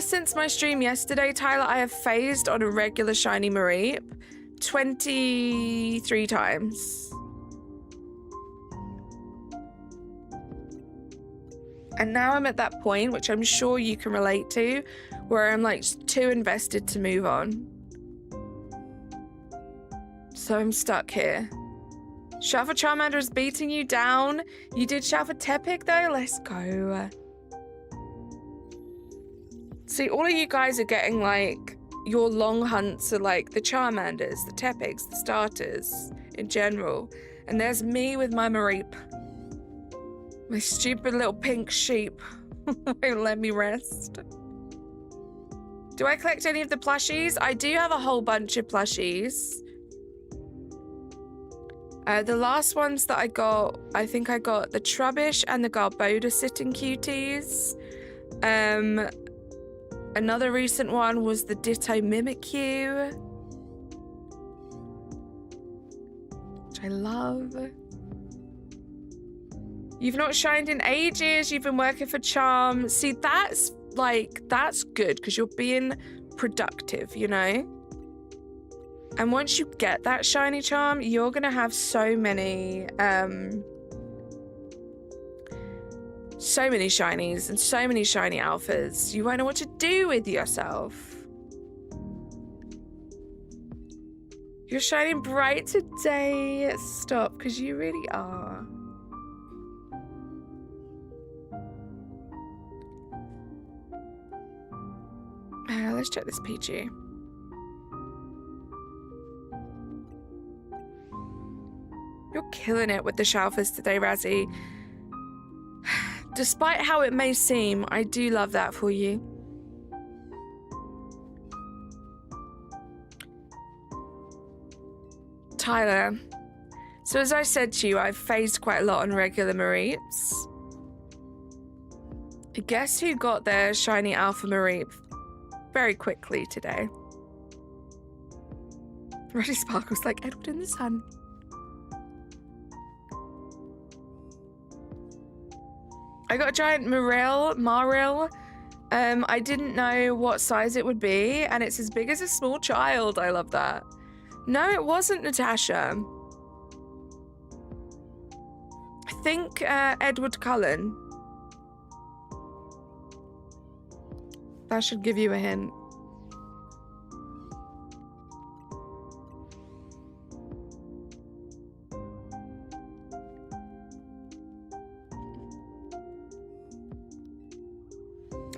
since my stream yesterday, Tyler, I have phased on a regular shiny Mareep 23 times. And now I'm at that point, which I'm sure you can relate to, where I'm like too invested to move on. So I'm stuck here. Shalfa Charmander is beating you down. You did Shalfa Tepig though? Let's go. See, all of you guys are getting like your long hunts are like the Charmanders, the Tepigs, the starters in general. And there's me with my Mareep. My stupid little pink sheep won't let me rest. Do I collect any of the plushies? I do have a whole bunch of plushies. The last ones that I got, I think I got the Trubbish and the Garboda sitting cuties. Another recent one was the Ditto Mimikyu, which I love. You've not shined in ages. You've been working for Charm. See, that's good because you're being productive, you know? And once you get that shiny charm, you're going to have so many shinies and so many shiny alphas. You won't know what to do with yourself. You're shining bright today. Stop, because you really are. Let's check this Pidgey. You're killing it with the Shalfas today, Razzie. Despite how it may seem, I do love that for you. Tyler. So as I said to you, I've phased quite a lot on regular Mareeps. Guess who got their shiny alpha Mareep very quickly today. Reggie sparkles like Edward in the sun. I got a giant maril. I didn't know what size it would be, and it's as big as a small child. I love that. No, it wasn't Natasha. I think Edward Cullen. That should give you a hint.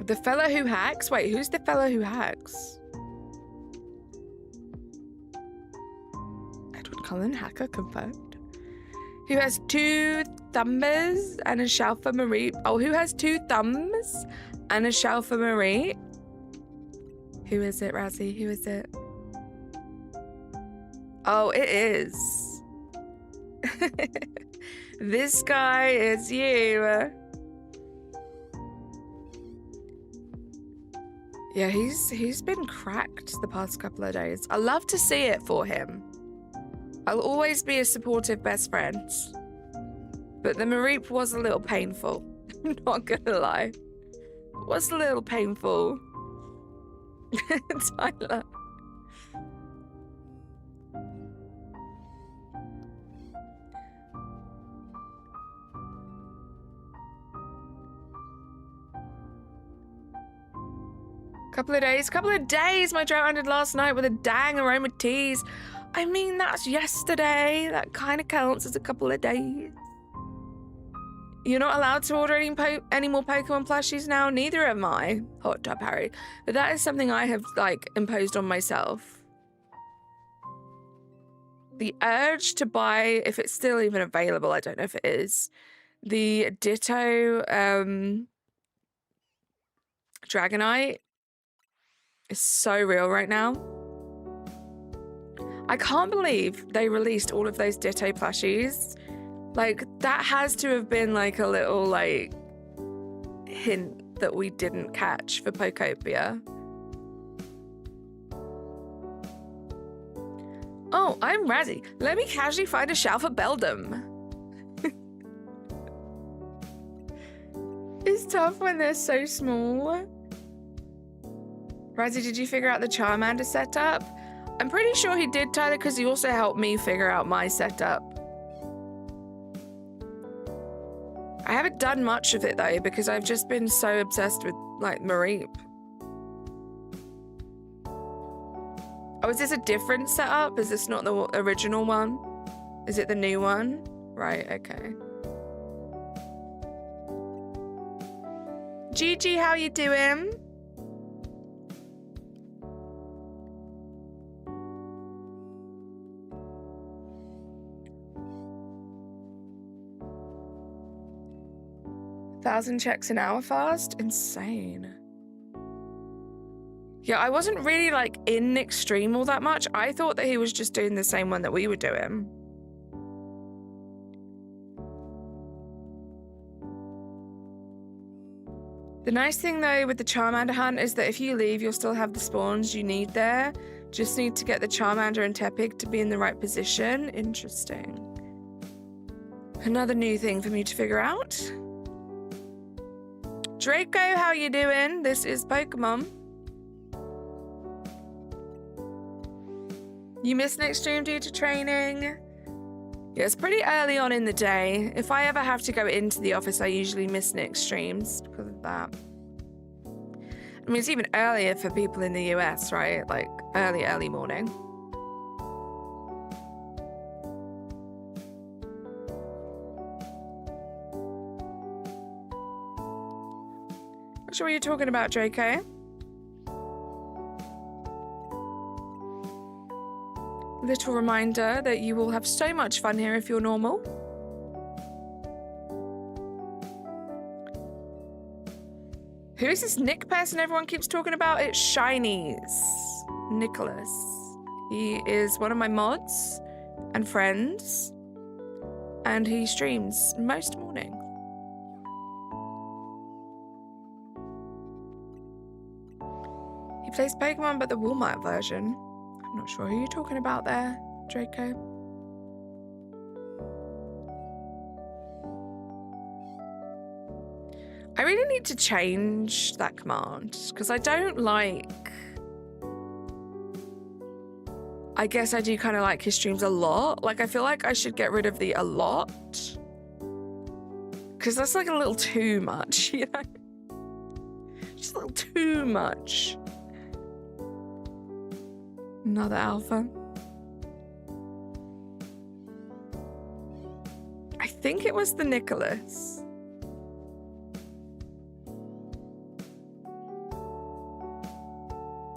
The fellow who hacks? Wait, who's the fellow who hacks? Edward Cullen, hacker confirmed. Who has 2 thumbs and a Shalfa Marie? Oh, who has 2 thumbs and a Shalfa Marie? Who is it, Razzie? Who is it? Oh, it is. This guy is you. Yeah, he's been cracked the past couple of days. I love to see it for him. I'll always be a supportive best friend. But the Mareep was a little painful. I'm not gonna lie. It was a little painful. Tyler. Couple of days. My drought ended last night with a dang aroma tease. I mean, that's yesterday. That kind of counts as a couple of days. You're not allowed to order any more Pokemon plushies now. Neither am I, Hot Tub Harry. But that is something I have, like, imposed on myself. The urge to buy, if it's still even available, I don't know if it is, the Ditto Dragonite is so real right now. I can't believe they released all of those Ditto plushies. Like, that has to have been like a little like hint that we didn't catch for Pokopia. Oh, I'm Razzie. Let me casually find a shelf of Beldum. It's tough when they're so small. Razzie, did you figure out the Charmander setup? I'm pretty sure he did, Tyler, because he also helped me figure out my setup. I haven't done much of it, though, because I've just been so obsessed with, like, Mareep. Oh, is this a different setup? Is this not the original one? Is it the new one? Right, okay. Gigi, how you doing? $1,000 checks an hour fast? Insane. Yeah, I wasn't really like in Extreme all that much. I thought that he was just doing the same one that we were doing. The nice thing though with the Charmander hunt is that if you leave, you'll still have the spawns you need there. Just need to get the Charmander and Tepig to be in the right position. Interesting. Another new thing for me to figure out. Draco, how you doing? This is Pokemon. You missed next stream due to training? Yeah, it's pretty early on in the day. If I ever have to go into the office, I usually miss next streams because of that. I mean, it's even earlier for people in the US, right? Like, early morning. Not sure what you're talking about, Draco. Little reminder that you will have so much fun here if you're normal. Who is this Nick person everyone keeps talking about? It's Shinies. Nicholas. He is one of my mods and friends, and he streams most mornings. He He plays Pokemon, but the Walmart version. I'm not sure who you're talking about there, Draco. I really need to change that command because I don't like... I guess I do kind of like his streams a lot. Like, I feel like I should get rid of the a lot. Because that's like a little too much, you know? Just a little too much. Another alpha. I think it was the Nicholas.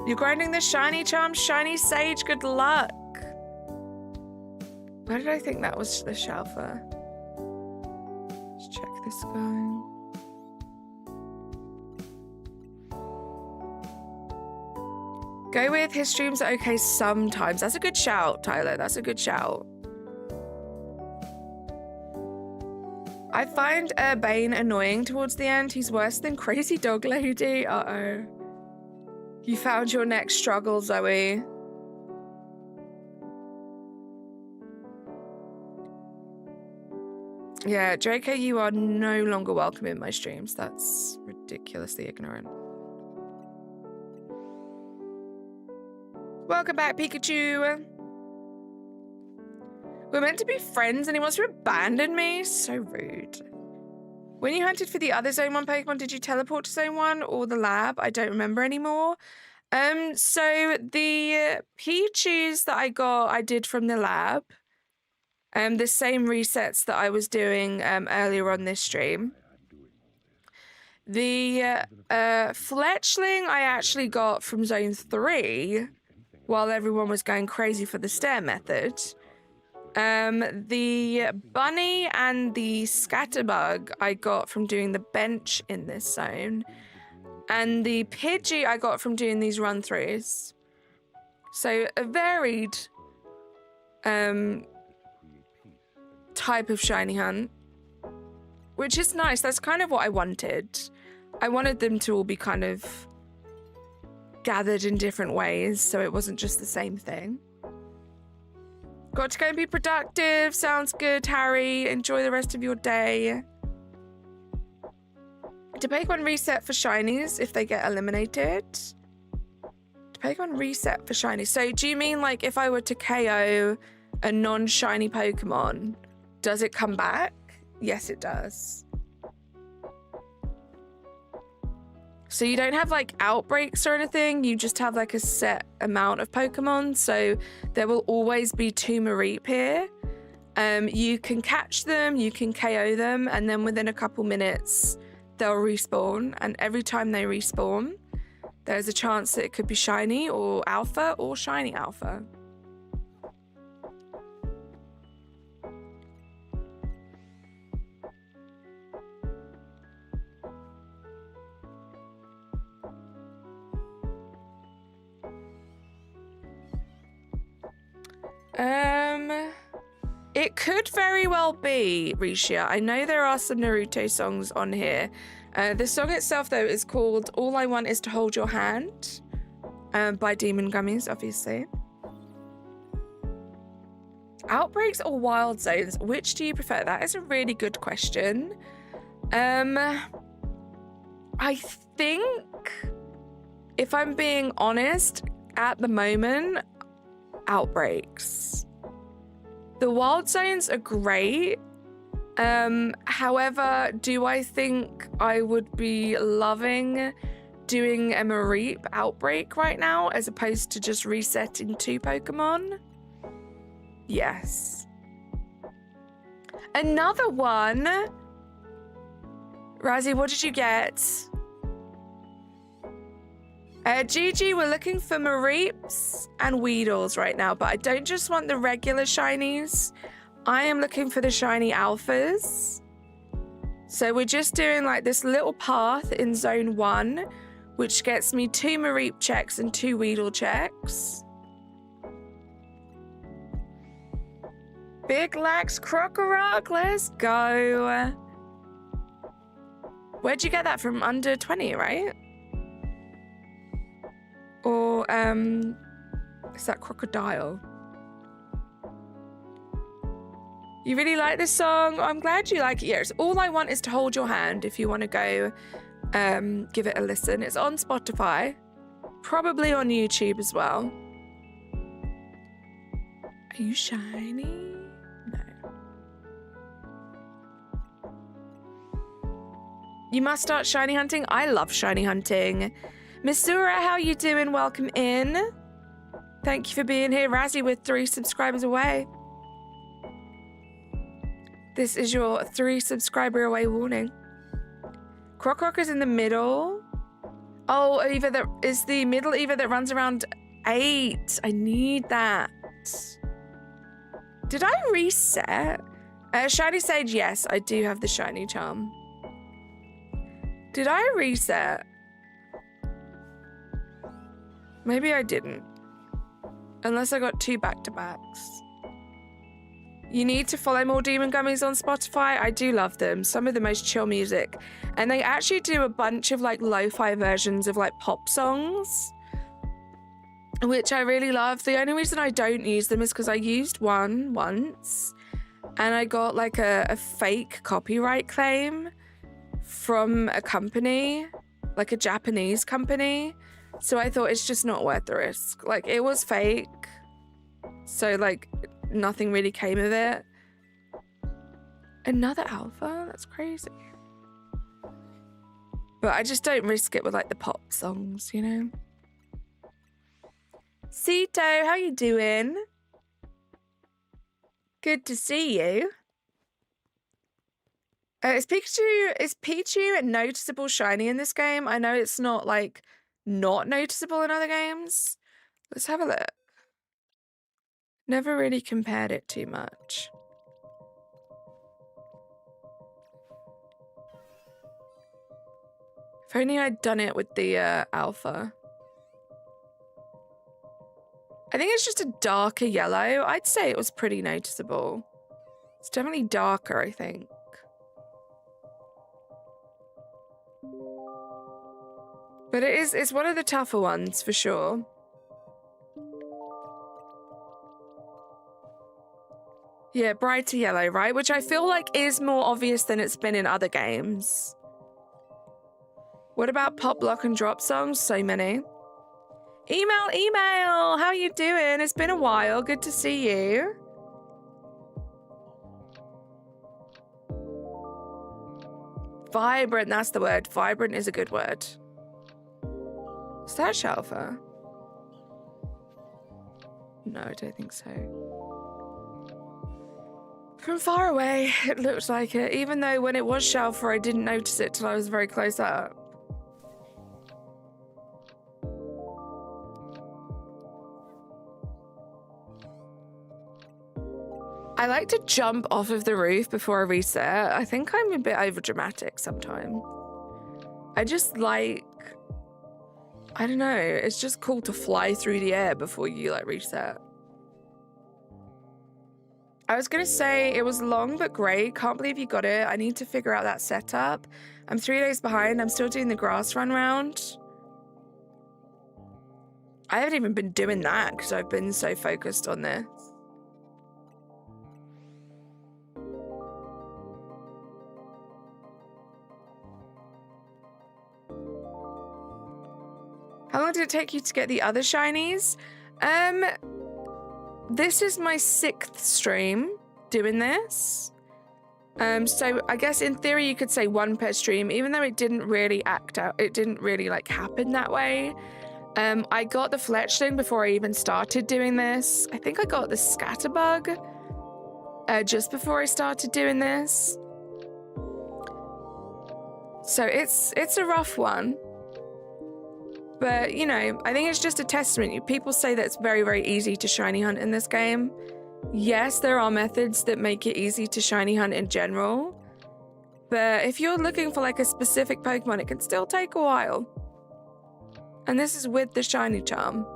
You're grinding the shiny charm, shiny sage, good luck. Where did I think that was the Shalfa? Let's check this guy. Go with his streams are okay sometimes. That's a good shout, Tyler. That's a good shout. I find Bane annoying towards the end. He's worse than Crazy Dog Lady. Uh-oh. You found your next struggle, Zoe. Yeah, Draco, you are no longer welcome in my streams. That's ridiculously ignorant. Welcome back, Pikachu. We're meant to be friends and he wants to abandon me? So rude. When you hunted for the other Zone 1 Pokemon, did you teleport to Zone 1 or the lab? I don't remember anymore. So the Pichus that I got, I did from the lab. The same resets that I was doing earlier on this stream. The Fletchling I actually got from Zone 3 while everyone was going crazy for the stair method. The bunny and the scatterbug I got from doing the bench in this zone. And the Pidgey I got from doing these run-throughs. So a varied type of shiny hunt, which is nice. That's kind of what I wanted. I wanted them to all be kind of gathered in different ways, so it wasn't just the same thing. Got to go and be productive. Sounds good, Harry. Enjoy the rest of your day. Do Pokemon reset for shinies if they get eliminated? Do Pokemon reset for shinies? So do you mean like if I were to KO a non-shiny Pokemon, does it come back? Yes, it does. So you don't have like outbreaks or anything, you just have like a set amount of Pokemon. So there will always be 2 Mareep here. You can catch them, you can KO them, and then within a couple minutes, they'll respawn. And every time they respawn, there's a chance that it could be shiny or alpha or shiny alpha. It could very well be, Risha. I know there are some Naruto songs on here. The song itself, though, is called All I Want Is to Hold Your Hand by Demon Gummies, obviously. Outbreaks or wild zones? Which do you prefer? That is a really good question. I think, if I'm being honest, at the moment, outbreaks. The wild zones are great. However, do I think I would be loving doing a Mareep outbreak right now as opposed to just resetting 2 Pokemon? Yes. Another one. Razzie, what did you get? Gigi, we're looking for Mareeps and Weedles right now, but I don't just want the regular shinies. I am looking for the shiny alphas. So we're just doing like this little path in Zone 1, which gets me 2 Mareep checks and 2 Weedle checks. Big Lax Krokorok, let's go. Where'd you get that from? Under 20, right? Or, is that Crocodile? You really like this song? I'm glad you like it. Yes, all I want is to hold your hand if you want to go give it a listen. It's on Spotify, probably on YouTube as well. Are you shiny? No. You must start shiny hunting. I love shiny hunting. Missoura, how you doing? Welcome in. Thank you for being here. Razzie with 3 subscribers away. This is your 3 subscriber away warning. Croc is in the middle. Oh, Eva, that is the middle Eva that runs around 8. I need that. Did I reset? Shiny Sage, yes, I do have the shiny charm. Did I reset? Maybe I didn't. Unless I got 2 back-to-backs. You need to follow more Demon Gummies on Spotify. I do love them. Some of the most chill music. And they actually do a bunch of like lo-fi versions of like pop songs, which I really love. The only reason I don't use them is because I used one once and I got like a fake copyright claim from a company, like a Japanese company. So I thought it's just not worth the risk. Like it was fake. So like nothing really came of it. Another alpha? That's crazy. But I just don't risk it with like the pop songs, you know? Sito, how you doing? Good to see you. Is Pichu noticeable shiny in this game? I know it's not like not noticeable in other games. Let's have a look. Never really compared it too much. If only I'd done it with the alpha. I think it's just a darker yellow. I'd say it was pretty noticeable. It's definitely darker, I think. But it's one of the tougher ones for sure. Yeah, brighter yellow, right? Which I feel like is more obvious than it's been in other games. What about pop, lock, and drop songs? So many. Email! How you doing? It's been a while. Good to see you. Vibrant, that's the word. Vibrant is a good word. Is that Shelfer? No, I don't think so. From far away, it looked like it, even though when it was Shelfer, I didn't notice it till I was very close up. I like to jump off of the roof before I reset. I think I'm a bit overdramatic sometimes. I just like, I don't know, it's just cool to fly through the air before you like reset. I was gonna say it was long but great. Can't believe you got it. I need to figure out that setup. I'm 3 days behind. I'm still doing the grass run round. I haven't even been doing that because I've been so focused on this. How long did it take you to get the other shinies? This is my 6th stream doing this. So I guess in theory you could say 1 per stream, even though it didn't really act out. It didn't really like happen that way. I got the fletchling before I even started doing this. I think I got the scatterbug just before I started doing this. So it's a rough one. But, you know, I think it's just a testament. People say that it's very, very easy to shiny hunt in this game. Yes, there are methods that make it easy to shiny hunt in general. But if you're looking for like a specific Pokemon, it can still take a while. And this is with the shiny charm.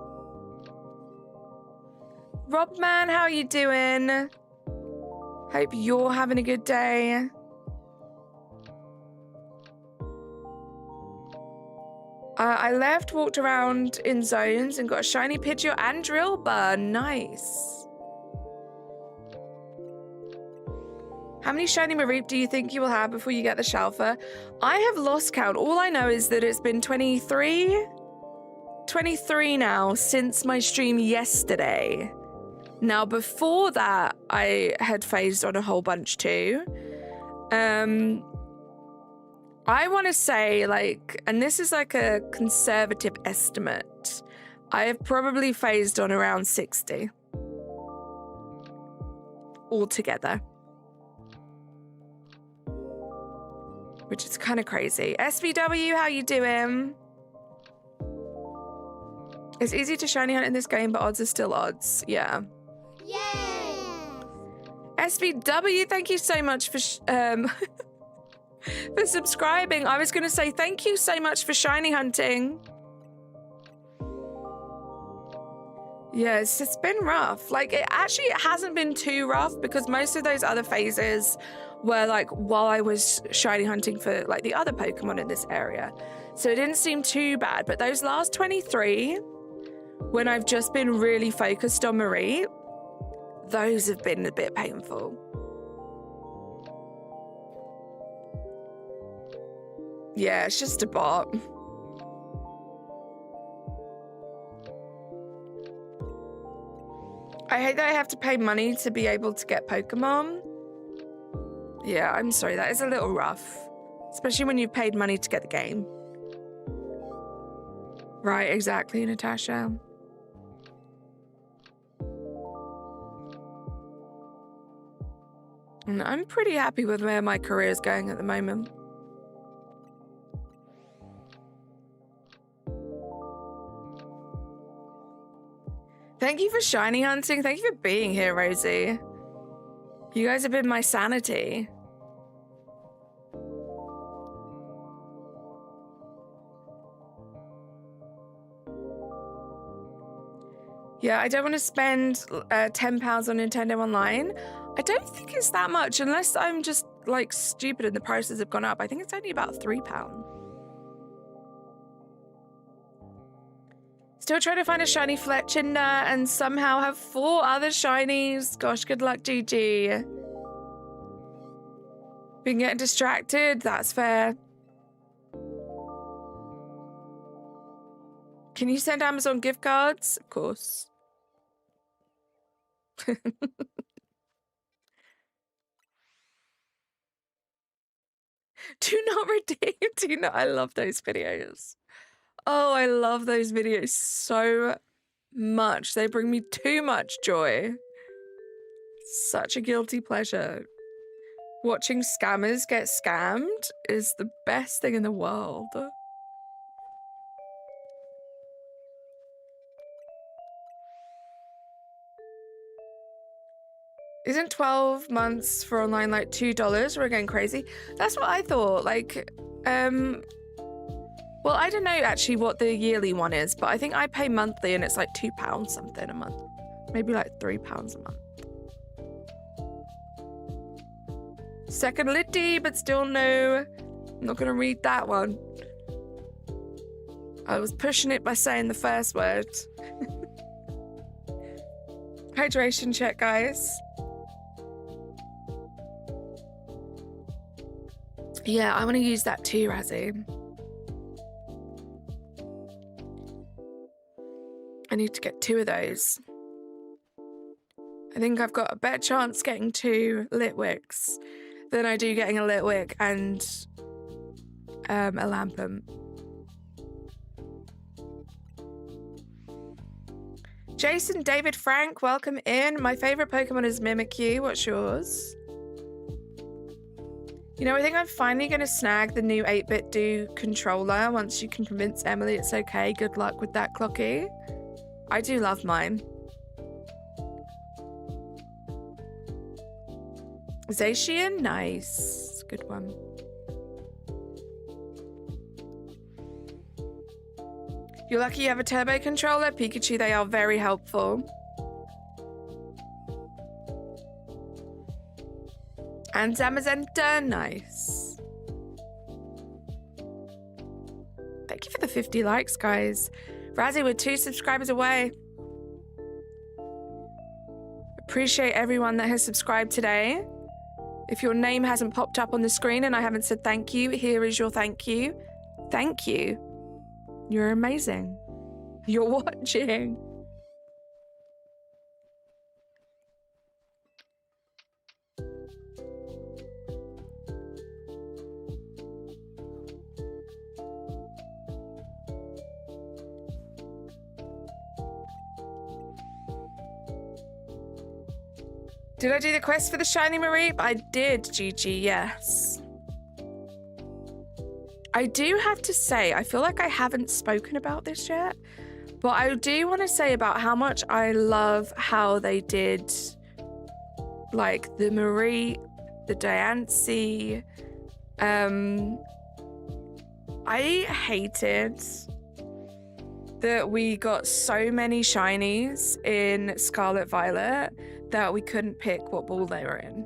Robman, how are you doing? Hope you're having a good day. I left, walked around in zones, and got a shiny Pidgey and drill burn. Nice. How many shiny Mareep do you think you will have before you get the Shalfa? I have lost count. All I know is that it's been 23? 23 now since my stream yesterday. Now, before that, I had phased on a whole bunch too. I want to say, like, and this is like a conservative estimate, I have probably phased on around 60 altogether, which is kind of crazy. SBW, how you doing? It's easy to shiny hunt in this game, but odds are still odds. Yeah. Yay! SBW, thank you so much for for subscribing. I was going to say thank you so much for shiny hunting. Yeah, it's been rough. Like, it hasn't been too rough because most of those other phases were like while I was shiny hunting for like the other Pokemon in this area. So it didn't seem too bad. But those last 23, when I've just been really focused on Marie, those have been a bit painful. Yeah, it's just a bot. I hate that I have to pay money to be able to get Pokemon. Yeah, I'm sorry, that is a little rough. Especially when you've paid money to get the game. Right, exactly, Natasha. And I'm pretty happy with where my career is going at the moment. Thank you for shiny hunting. Thank you for being here, Rosie. You guys have been my sanity. Yeah, I don't want to spend £10 on Nintendo Online. I don't think it's that much, unless I'm just like stupid and the prices have gone up. I think it's only about £3. Still trying to find a shiny Fletchinder and somehow have 4 other shinies. Gosh, good luck, GG. Been getting distracted, that's fair. Can you send Amazon gift cards? Of course. Do not redeem. Do not. I love those videos. Oh, I love those videos so much. They bring me too much joy. Such a guilty pleasure. Watching scammers get scammed is the best thing in the world. Isn't 12 months for online like $2? We're going crazy. That's what I thought. Like, well, I don't know actually what the yearly one is, but I think I pay monthly and it's like £2 something a month. Maybe like £3 a month. Second Liddy, but still no. I'm not going to read that one. I was pushing it by saying the first word. Hydration check, guys. Yeah, I want to use that too, Razzie. I need to get 2 of those. I think I've got a better chance getting 2 Litwicks than I do getting a Litwick and a Lampum. Jason, David, Frank, welcome in. My favorite Pokemon is Mimikyu. What's yours? You know, I think I'm finally going to snag the new 8-bit Do controller once you can convince Emily it's okay. Good luck with that, Clocky. I do love mine. Zacian, nice. Good one. You're lucky you have a turbo controller. Pikachu, they are very helpful. And Zamazenta, nice. Thank you for the 50 likes, guys. Razzie, we're 2 subscribers away. Appreciate everyone that has subscribed today. If your name hasn't popped up on the screen and I haven't said thank you, here is your thank you. Thank you. You're amazing. You're watching. Did I do the quest for the shiny Mareep? I did, Gigi, yes. I do have to say, I feel like I haven't spoken about this yet, but I do want to say about how much I love how they did, like, the Mareep, the Diancie. I hated that we got so many shinies in Scarlet Violet that we couldn't pick what ball they were in.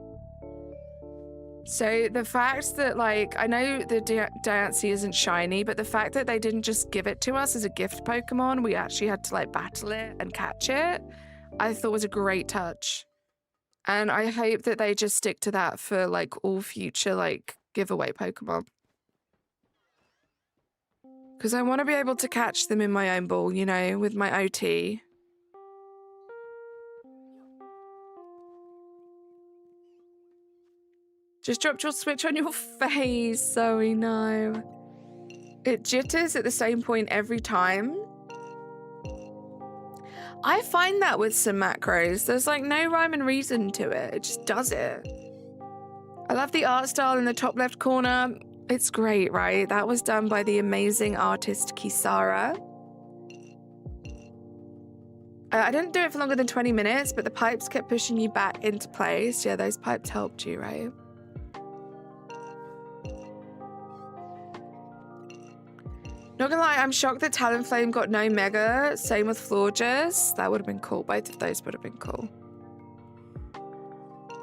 So the fact that, like, I know the Diancie isn't shiny, but the fact that they didn't just give it to us as a gift Pokemon, we actually had to, like, battle it and catch it, I thought was a great touch. And I hope that they just stick to that for, like, all future, like, giveaway Pokemon. Because I want to be able to catch them in my own ball, you know, with my OT. Just dropped your Switch on your face, Zoe, no. It jitters at the same point every time. I find that with some macros. There's like no rhyme and reason to it. It just does it. I love the art style in the top left corner. It's great, right? That was done by the amazing artist Kisara. I didn't do it for longer than 20 minutes, but the pipes kept pushing you back into place. Yeah, those pipes helped you, right? Not gonna lie, I'm shocked that Talonflame got no Mega. Same with Florges. That would have been cool. Both of those would have been cool.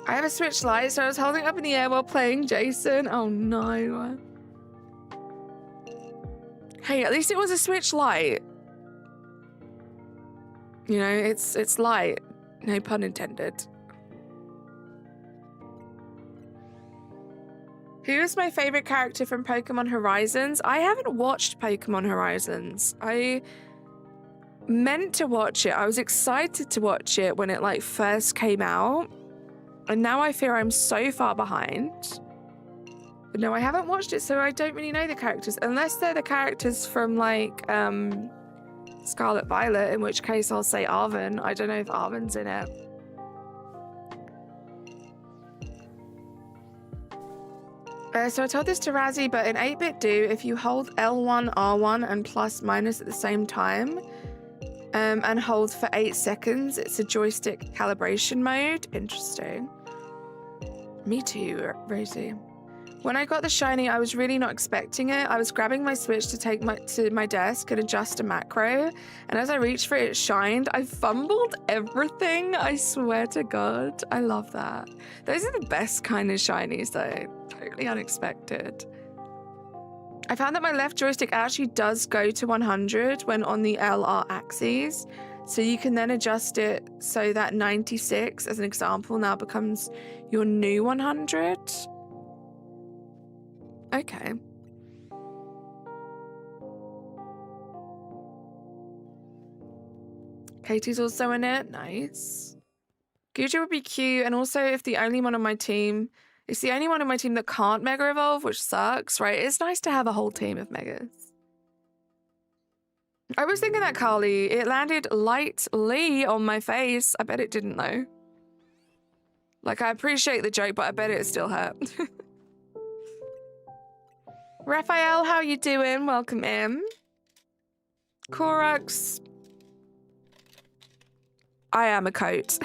I have a Switch Lite, so I was holding it up in the air while playing Jason. Oh no. Hey, at least it was a Switch Lite. You know, it's light. No pun intended. Who is my favorite character from Pokemon Horizons? I haven't watched Pokemon Horizons. I meant to watch it. I was excited to watch it when it like first came out. And now I fear I'm so far behind. But no, I haven't watched it, so I don't really know the characters. Unless they're the characters from like Scarlet Violet, in which case I'll say Arven. I don't know if Arven's in it. So I told this to Razzie, but in 8-bit do, if you hold L1, R1 and plus minus at the same time, and hold for 8 seconds, it's a joystick calibration mode. Interesting. Me too, Rosie. When I got the shiny, I was really not expecting it. I was grabbing my Switch to take to my desk and adjust a macro, and as I reached for it, it shined. I fumbled everything. I swear to God. I love that. Those are the best kind of shinies, though. Totally unexpected. I found that my left joystick actually does go to 100 when on the LR axis. So you can then adjust it so that 96, as an example, now becomes your new 100. Okay. Katie's also in it. Nice. Guja would be cute. And also, if the only one on my team... It's the only one on my team that can't Mega Evolve, which sucks, right? It's nice to have a whole team of Megas. I was thinking that, Carly. It landed lightly on my face. I bet it didn't, though. Like, I appreciate the joke, but I bet it still hurt. Raphael, how you doing? Welcome in. Korax. I am a coat.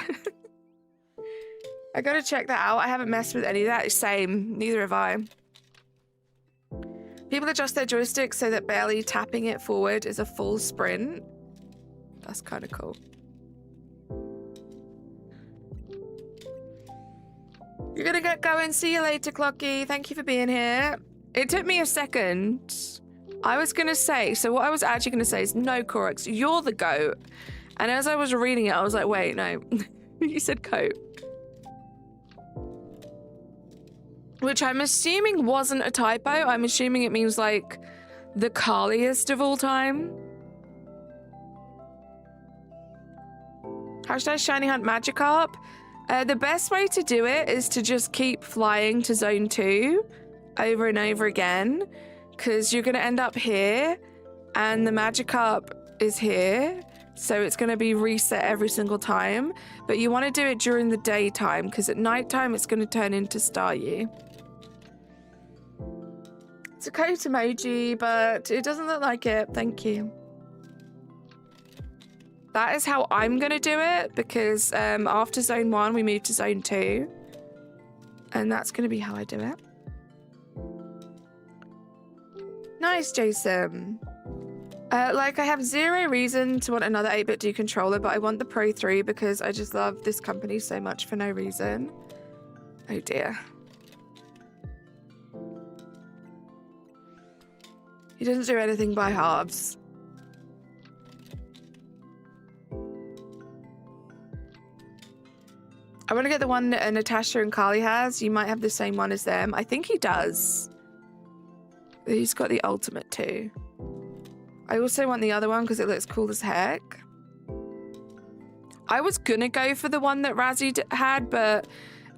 I gotta check that out. I haven't messed with any of that. Same. Neither have I. People adjust their joystick so that barely tapping it forward is a full sprint. That's kind of cool. You're gonna get going. See you later, Clocky. Thank you for being here. It took me a second. I was going to say, so what I was actually going to say is, no, Corix, you're the goat. And as I was reading it, I was like, wait, no. You said coat. Which I'm assuming wasn't a typo. I'm assuming it means, like, the Carliest of all time. Hashtag shiny hunt Magikarp. The best way to do it is to just keep flying to zone 2 over and over again, because you're going to end up here and the Magikarp is here, so it's going to be reset every single time. But you want to do it during the daytime, because at nighttime it's going to turn into Staryu. It's a coat emoji, but it doesn't look like it. Thank you. That is how I'm going to do it, because after zone 1 we move to zone 2, and that's going to be how I do it. Nice, Jason. Like, I have zero reason to want another 8-bit D controller, but I want the Pro 3 because I just love this company so much for no reason. Oh dear. He doesn't do anything by halves. I want to get the one that Natasha and Carly has. You might have the same one as them. I think he does. He's got the ultimate too. I also want the other one because it looks cool as heck. I was gonna go for the one that Razzie had, but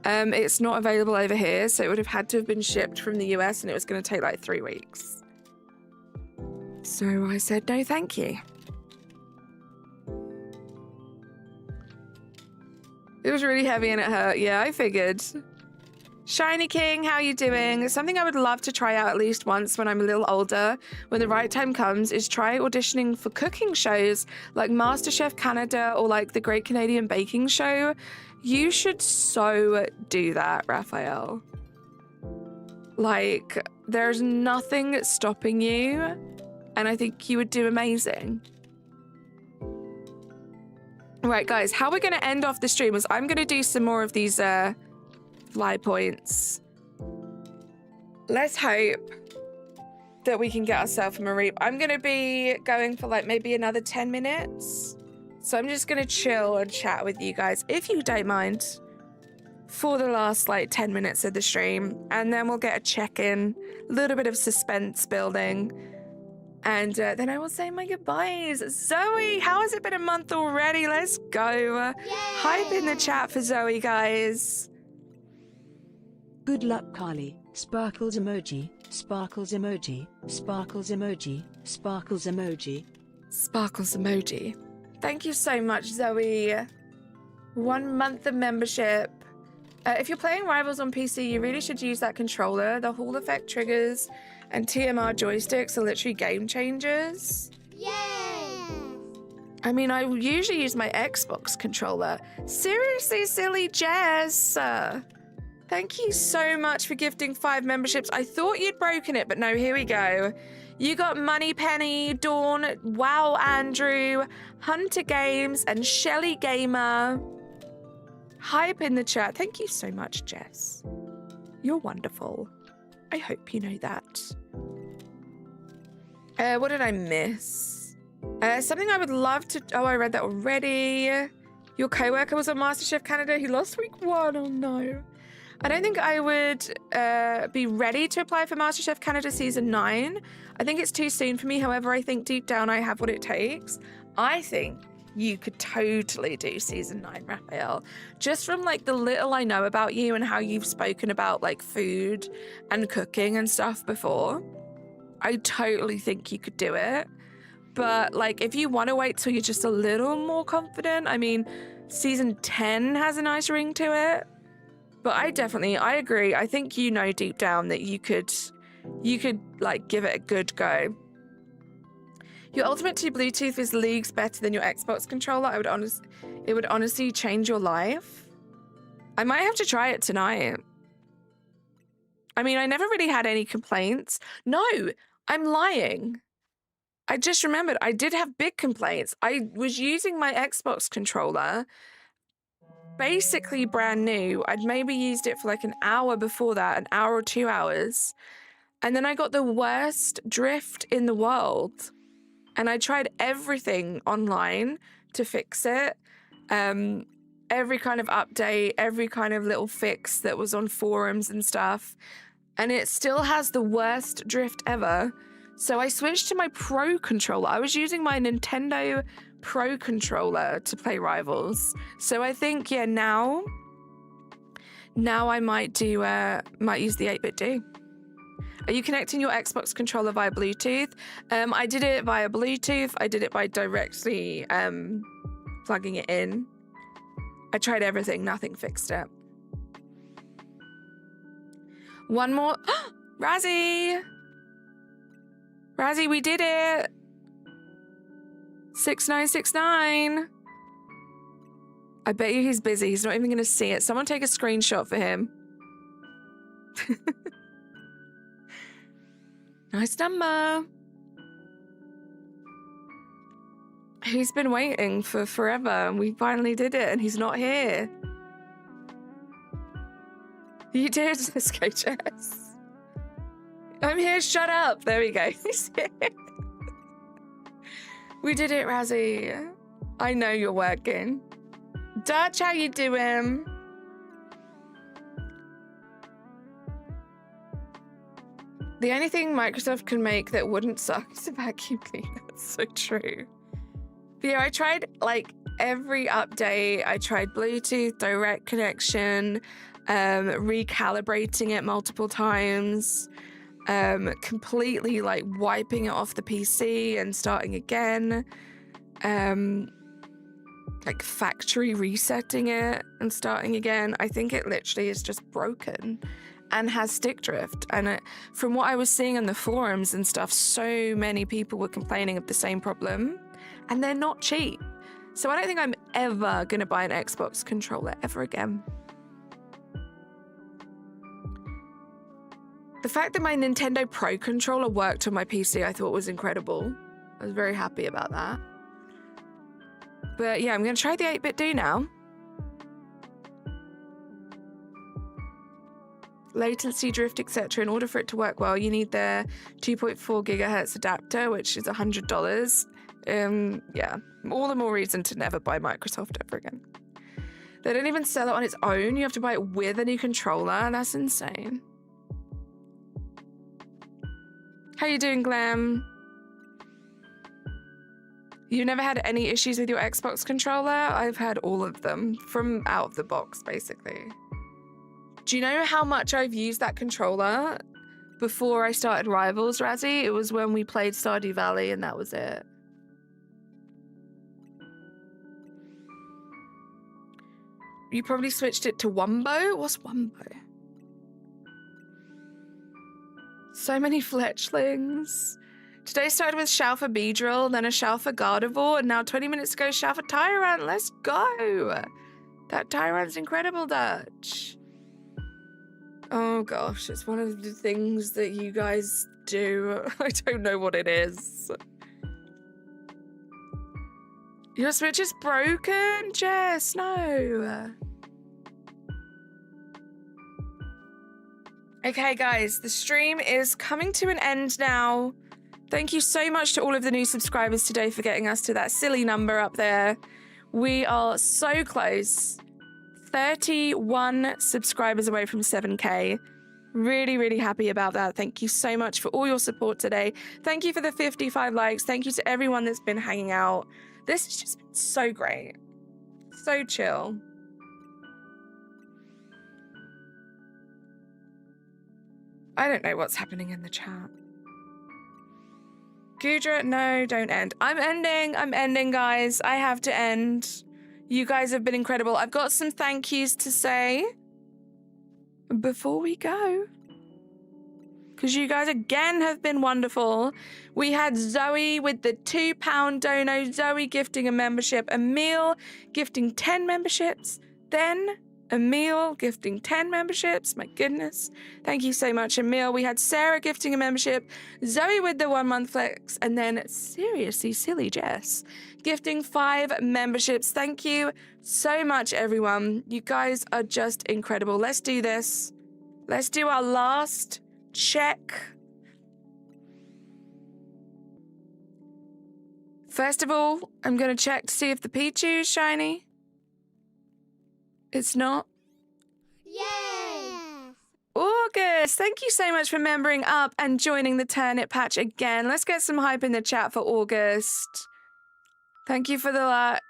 it's not available over here, so it would have had to have been shipped from the US, and it was gonna take like 3 weeks. So I said no thank you. It was really heavy and it hurt. Yeah, I figured. Shiny King, how you doing? Something I would love to try out at least once when I'm a little older, when the right time comes, is try auditioning for cooking shows like MasterChef Canada or like the Great Canadian Baking Show. You should so do that, Raphael. Like, there's nothing stopping you, and I think you would do amazing. Right, guys, how we're going to end off the stream is I'm going to do some more of these fly points. Let's hope that we can get ourselves a Mareep. I'm going to be going for like maybe another 10 minutes. So I'm just going to chill and chat with you guys, if you don't mind, for the last like 10 minutes of the stream. And then we'll get a check-in, a little bit of suspense building. And then I will say my goodbyes. Zoe, how has it been a month already? Let's go. Yay! Hype in the chat for Zoe, guys. Good luck, Carly. Sparkles emoji, sparkles emoji, sparkles emoji, sparkles emoji. Sparkles emoji. Thank you so much, Zoe. 1 month of membership. If you're playing Rivals on PC, you really should use that controller. The Hall effect triggers and TMR joysticks are literally game changers. Yay! I mean, I usually use my Xbox controller. Seriously, silly Jess. Thank you so much for gifting 5 memberships. I thought you'd broken it, but no, here we go. You got Money Penny, Dawn, Wow Andrew, Hunter Games, and Shelly Gamer. Hype in the chat. Thank you so much, Jess. You're wonderful. I hope you know that. What did I miss? Something I would love to... Oh, I read that already. Your co-worker was on MasterChef Canada. He lost week 1. Oh, no. I don't think I would be ready to apply for MasterChef Canada Season 9. I think it's too soon for me. However, I think deep down I have what it takes. I think you could totally do Season 9, Raphael. Just from like the little I know about you and how you've spoken about like food and cooking and stuff before, I totally think you could do it. But like, if you want to wait till you're just a little more confident, I mean, Season 10 has a nice ring to it. But I agree. I think you know deep down that you could like give it a good go. Your Ultimate 2 Bluetooth is leagues better than your Xbox controller. It would honestly change your life. I might have to try it tonight. I mean, I never really had any complaints. No, I'm lying. I just remembered I did have big complaints. I was using my Xbox controller, basically brand new. I'd maybe used it for like an hour before that, an hour or 2 hours. And then I got the worst drift in the world. And I tried everything online to fix it. Every kind of update, every kind of little fix that was on forums and stuff. And it still has the worst drift ever. So I switched to my Pro controller. I was using my Nintendo Pro controller to play Rivals. So I think, yeah, now I might use the 8-bit D. Are you connecting your Xbox controller via Bluetooth? I did it via Bluetooth. I did it by directly plugging it in. I tried everything. Nothing fixed it. One more. Razzie! Razzie, we did it! 6969. I bet you he's busy. He's not even going to see it. Someone take a screenshot for him. Nice number. He's been waiting for forever, and we finally did it, and he's not here. You did, SKJS. I'm here, shut up. There we go. He's here. We did it, Razzie. I know you're working. Dutch, how you doing? The only thing Microsoft can make that wouldn't suck is a vacuum cleaner. That's so true. But yeah, I tried like every update. I tried Bluetooth, direct connection, recalibrating it multiple times, completely like wiping it off the PC and starting again, like factory resetting it and starting again. I think it literally is just broken and has stick drift. And from what I was seeing on the forums and stuff, so many people were complaining of the same problem, and they're not cheap. So I don't think I'm ever going to buy an Xbox controller ever again. The fact that my Nintendo Pro controller worked on my PC, I thought was incredible. I was very happy about that. But yeah, I'm going to try the 8-bit D now. Latency, drift, etc. In order for it to work well, you need the 2.4 gigahertz adapter, which is $100. Yeah, all the more reason to never buy Microsoft ever again. They don't even sell it on its own. You have to buy it with a new controller. That's insane. How you doing, Glam? You never had any issues with your Xbox controller? I've had all of them from out of the box, basically. Do you know how much I've used that controller before I started Rivals, Razzie? It was when we played Stardew Valley, and that was it. You probably switched it to Wumbo? What's Wumbo? So many fletchlings. Today started with Shalfa Beedrill, then a Shalfa Gardevoir, and now 20 minutes ago, Shalfa Tyrant. Let's go. That Tyrant's incredible, Dutch. Oh gosh, it's one of the things that you guys do. I don't know what it is. Your Switch is broken, Jess. No. Okay, guys, the stream is coming to an end now. Thank you so much to all of the new subscribers today for getting us to that silly number up there. We are so close. 31 subscribers away from 7K. Really, really happy about that. Thank you so much for all your support today. Thank you for the 55 likes. Thank you to everyone that's been hanging out. This has just been so great. So chill. I don't know what's happening in the chat. Gudra, no, don't end. I'm ending, guys. I have to end. You guys have been incredible. I've got some thank yous to say before we go, because you guys again have been wonderful. We had Zoe with the £2 dono, Zoe gifting a membership, Emil gifting 10 memberships, then Emil gifting 10 memberships. My goodness. Thank you so much, Emil. We had Sarah gifting a membership, Zoe with the 1 month flex, and then seriously silly Jess gifting 5 memberships. Thank you so much, everyone. You guys are just incredible. Let's do this. Let's do our last check First of all, I'm going to check to see if the Pidgey is shiny. It's not. Yay! August, thank you so much for membering up and joining the Turnip Patch again. Let's get some hype in the chat for August. Thank you for the luck.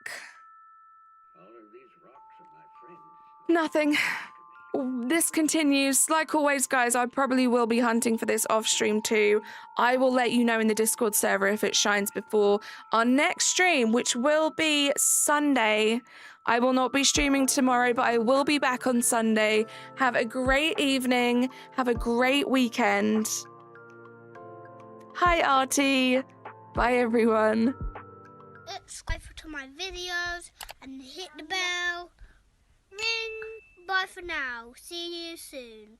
Nothing. This continues. Like always, guys, I probably will be hunting for this off stream too. I will let you know in the Discord server if it shines before our next stream, which will be Sunday. I will not be streaming tomorrow, but I will be back on Sunday. Have a great evening. Have a great weekend. Hi, Artie. Bye, everyone. Subscribe to my videos and hit the bell. Ring. Bye for now. See you soon.